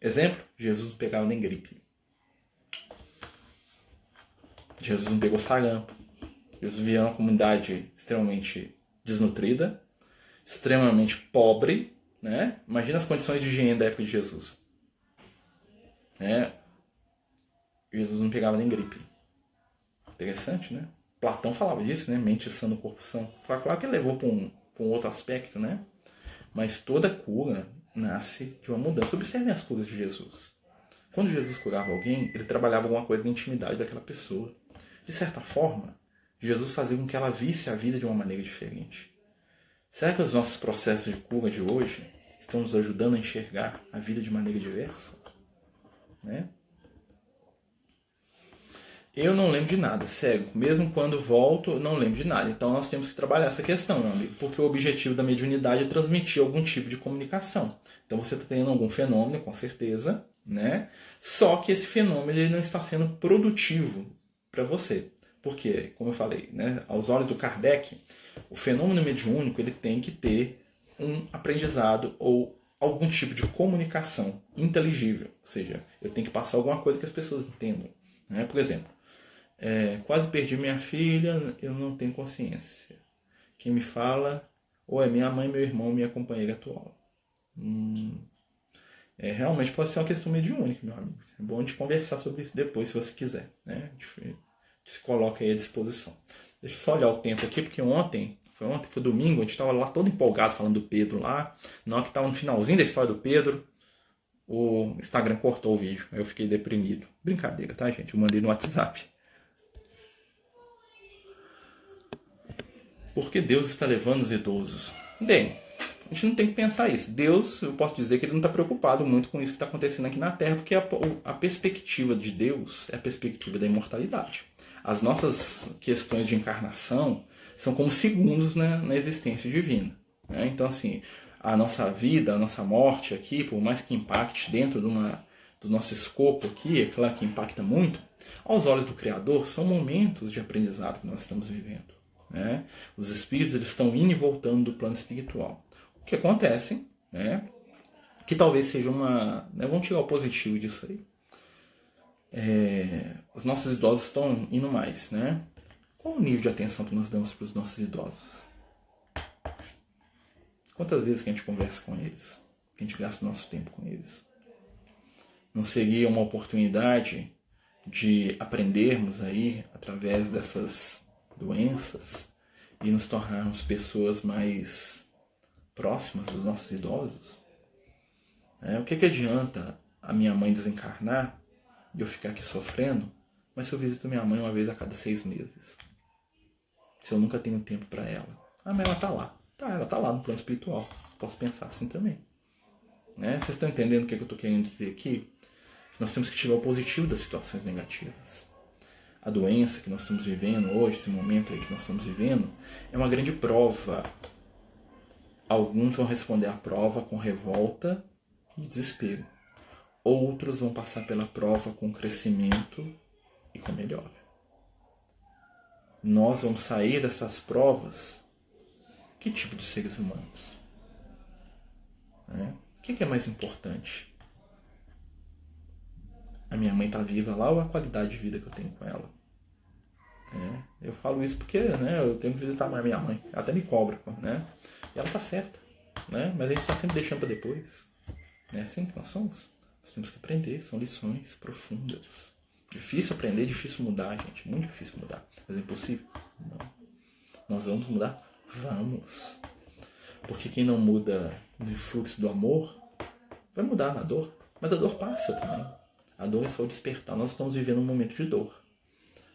Exemplo, Jesus não pegava nem gripe. Jesus não pegou sarampo. Jesus vivia em uma comunidade extremamente desnutrida, extremamente pobre, né? Imagina as condições de higiene da época de Jesus. Jesus não pegava nem gripe. Interessante, né? Platão falava disso, né? Mente sã no corpo são. Claro que ele levou para um outro aspecto, né? Mas toda cura nasce de uma mudança. Observem as curas de Jesus. Quando Jesus curava alguém, ele trabalhava alguma coisa na intimidade daquela pessoa. De certa forma, Jesus fazia com que ela visse a vida de uma maneira diferente. Será que os nossos processos de cura de hoje estão nos ajudando a enxergar a vida de maneira diversa? Né? Eu não lembro de nada, cego. Mesmo quando volto, eu não lembro de nada. Então nós temos que trabalhar essa questão, meu amigo. Porque o objetivo da mediunidade é transmitir algum tipo de comunicação. Então você está tendo algum fenômeno, com certeza, né? Só que esse fenômeno ele não está sendo produtivo para você. Porque, como eu falei, né, aos olhos do Kardec, o fenômeno mediúnico ele tem que ter um aprendizado ou algum tipo de comunicação inteligível. Ou seja, eu tenho que passar alguma coisa que as pessoas entendam. Né? Por exemplo, quase perdi minha filha, eu não tenho consciência. Quem me fala ou é minha mãe, meu irmão, minha companheira atual. Realmente pode ser uma questão mediúnica, meu amigo. É bom a gente conversar sobre isso depois, se você quiser. Né? A gente se coloca aí à disposição. Deixa eu só olhar o tempo aqui, porque foi domingo, a gente estava lá todo empolgado falando do Pedro lá. Na hora que estava no finalzinho da história do Pedro, o Instagram cortou o vídeo, aí eu fiquei deprimido. Brincadeira, tá, gente? Eu mandei no WhatsApp. Por que Deus está levando os idosos? Bem, a gente não tem que pensar isso. Deus, eu posso dizer que ele não está preocupado muito com isso que está acontecendo aqui na Terra, porque a perspectiva de Deus é a perspectiva da imortalidade. As nossas questões de encarnação são como segundos na existência divina. Né? Então, assim, a nossa vida, a nossa morte aqui, por mais que impacte dentro do nosso escopo aqui, é claro que impacta muito, aos olhos do Criador, são momentos de aprendizado que nós estamos vivendo. Né? Os espíritos eles estão indo e voltando do plano espiritual. O que acontece, né, que talvez seja uma... Né, vamos tirar o positivo disso aí. Os nossos idosos estão indo mais. Né? Qual o nível de atenção que nós damos para os nossos idosos? Quantas vezes que a gente conversa com eles? Que a gente gasta o nosso tempo com eles? Não seria uma oportunidade de aprendermos aí, através dessas doenças, e nos tornarmos pessoas mais próximas dos nossos idosos? O que adianta a minha mãe desencarnar e eu ficar aqui sofrendo, mas se eu visito minha mãe uma vez a cada 6 meses? Se eu nunca tenho tempo para ela? Ah, mas ela está lá. Tá, ela está lá no plano espiritual. Posso pensar assim também. Né? Vocês estão entendendo o que eu estou querendo dizer aqui? Nós temos que tirar o positivo das situações negativas. A doença que nós estamos vivendo hoje, esse momento aí que nós estamos vivendo, é uma grande prova. Alguns vão responder à prova com revolta e desespero. Outros vão passar pela prova com crescimento e com melhora. Nós vamos sair dessas provas que tipo de seres humanos? O que é mais importante? A minha mãe está viva lá ou a qualidade de vida que eu tenho com ela? Eu falo isso porque eu tenho que visitar mais minha mãe. Ela até me cobra. Né? E ela está certa. Né? Mas a gente está sempre deixando para depois. É assim que nós somos. Nós temos que aprender. São lições profundas. Difícil aprender, difícil mudar, gente. Muito difícil mudar. Mas é impossível? Não. Nós vamos mudar? Vamos. Porque quem não muda no influxo do amor, vai mudar na dor. Mas a dor passa também. A dor é só o despertar. Nós estamos vivendo um momento de dor.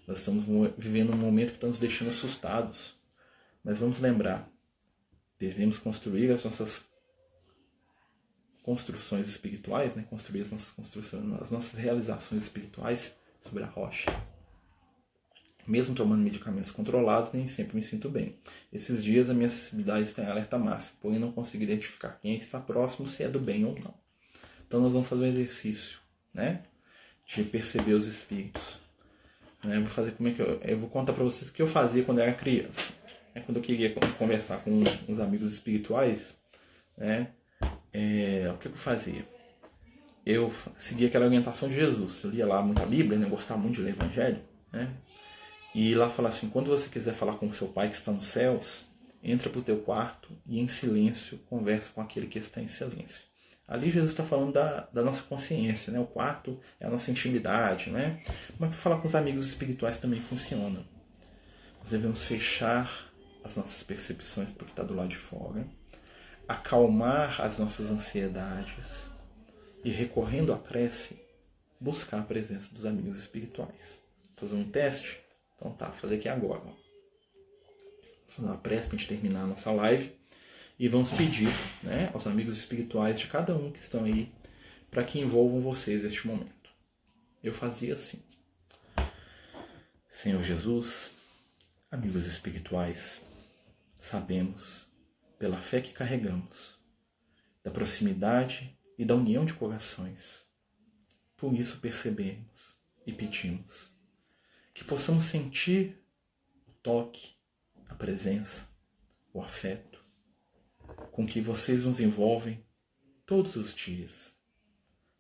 Nós estamos vivendo um momento que está nos deixando assustados. Mas vamos lembrar, devemos construir as nossas construções espirituais, construir as nossas construções, as nossas realizações espirituais sobre a rocha. Mesmo tomando medicamentos controlados, nem sempre me sinto bem. Esses dias a minha sensibilidade está em alerta máximo, porém não consigo identificar quem está próximo, se é do bem ou não. Então nós vamos fazer um exercício, de perceber os espíritos. Vou fazer como é que eu vou contar para vocês o que eu fazia quando eu era criança. Quando eu queria conversar com uns amigos espirituais, o que eu fazia? Eu seguia aquela orientação de Jesus. Eu lia lá muita Bíblia, eu gostava muito de ler Evangelho, e lá fala assim: quando você quiser falar com o seu Pai que está nos céus, entra para o teu quarto e em silêncio conversa com aquele que está em silêncio. Ali Jesus está falando da nossa consciência, O quarto é a nossa intimidade, Mas para falar com os amigos espirituais também funciona. Nós devemos fechar as nossas percepções porque está do lado de fora, acalmar as nossas ansiedades e, recorrendo à prece, buscar a presença dos amigos espirituais. Fazer um teste? Então tá, vou fazer aqui agora. Vou fazer uma prece para a gente terminar a nossa live. E vamos pedir aos amigos espirituais de cada um que estão aí para que envolvam vocês neste momento. Eu fazia assim: Senhor Jesus, amigos espirituais, sabemos, pela fé que carregamos, da proximidade e da união de corações. Por isso percebemos e pedimos que possamos sentir o toque, a presença, o afeto com que vocês nos envolvem todos os dias.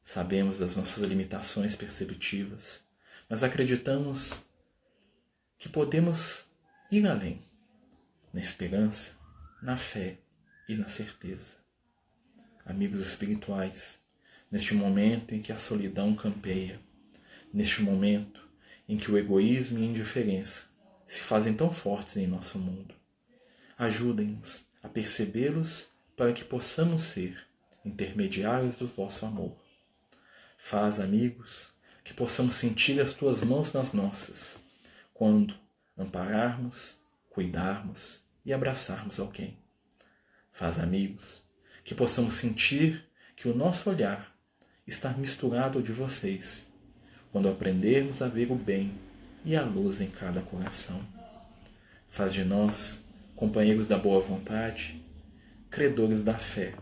Sabemos das nossas limitações perceptivas, mas acreditamos que podemos ir além, na esperança, na fé e na certeza. Amigos espirituais, neste momento em que a solidão campeia, neste momento em que o egoísmo e a indiferença se fazem tão fortes em nosso mundo, ajudem-nos a percebê-los para que possamos ser intermediários do vosso amor, Faz, amigos, que possamos sentir as tuas mãos nas nossas, quando ampararmos, cuidarmos e abraçarmos alguém. Faz, amigos, que possamos sentir que o nosso olhar está misturado ao de vocês, quando aprendermos a ver o bem e a luz em cada coração. Faz de nós, companheiros da boa vontade, credores da fé,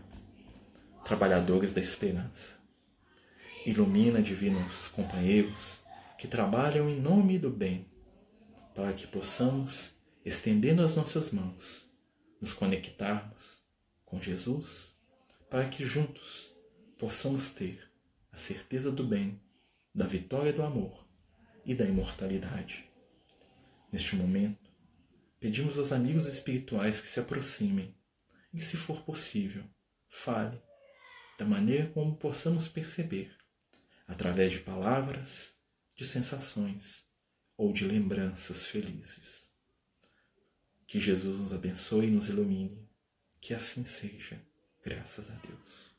trabalhadores da esperança. Ilumina, divinos companheiros, que trabalham em nome do bem, para que possamos, estendendo as nossas mãos, nos conectarmos com Jesus, para que juntos possamos ter a certeza do bem, da vitória do amor e da imortalidade. Neste momento, pedimos aos amigos espirituais que se aproximem e, se for possível, fale da maneira como possamos perceber, através de palavras, de sensações ou de lembranças felizes. Que Jesus nos abençoe e nos ilumine. Que assim seja, graças a Deus.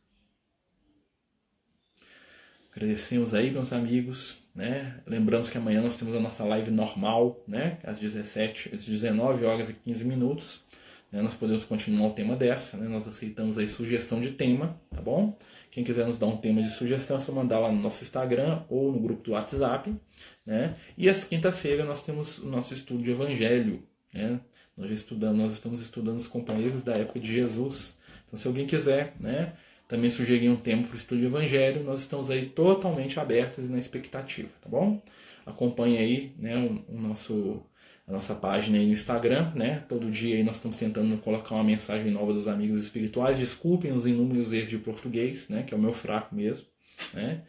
Agradecemos aí, meus amigos, né? Lembramos que amanhã nós temos a nossa live normal, né? Às 19 horas e 15 minutos. Né? Nós podemos continuar o tema dessa, né? Nós aceitamos aí sugestão de tema, tá bom? Quem quiser nos dar um tema de sugestão é só mandar lá no nosso Instagram ou no grupo do WhatsApp, né? E às quinta-feira nós temos o nosso estudo de Evangelho, né? Nós estamos estudando os companheiros da época de Jesus. Então, se alguém quiser, né, também sugerir um tema para o estudo de Evangelho, nós estamos aí totalmente abertos e na expectativa, tá bom? Acompanhe aí, né, a nossa página aí no Instagram, né? Todo dia aí nós estamos tentando colocar uma mensagem nova dos amigos espirituais. Desculpem os inúmeros erros de português, né? Que é o meu fraco mesmo, né?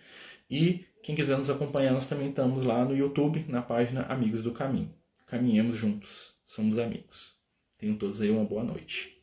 E quem quiser nos acompanhar, nós também estamos lá no YouTube, na página Amigos do Caminho. Caminhemos juntos, somos amigos. Tenham todos aí uma boa noite.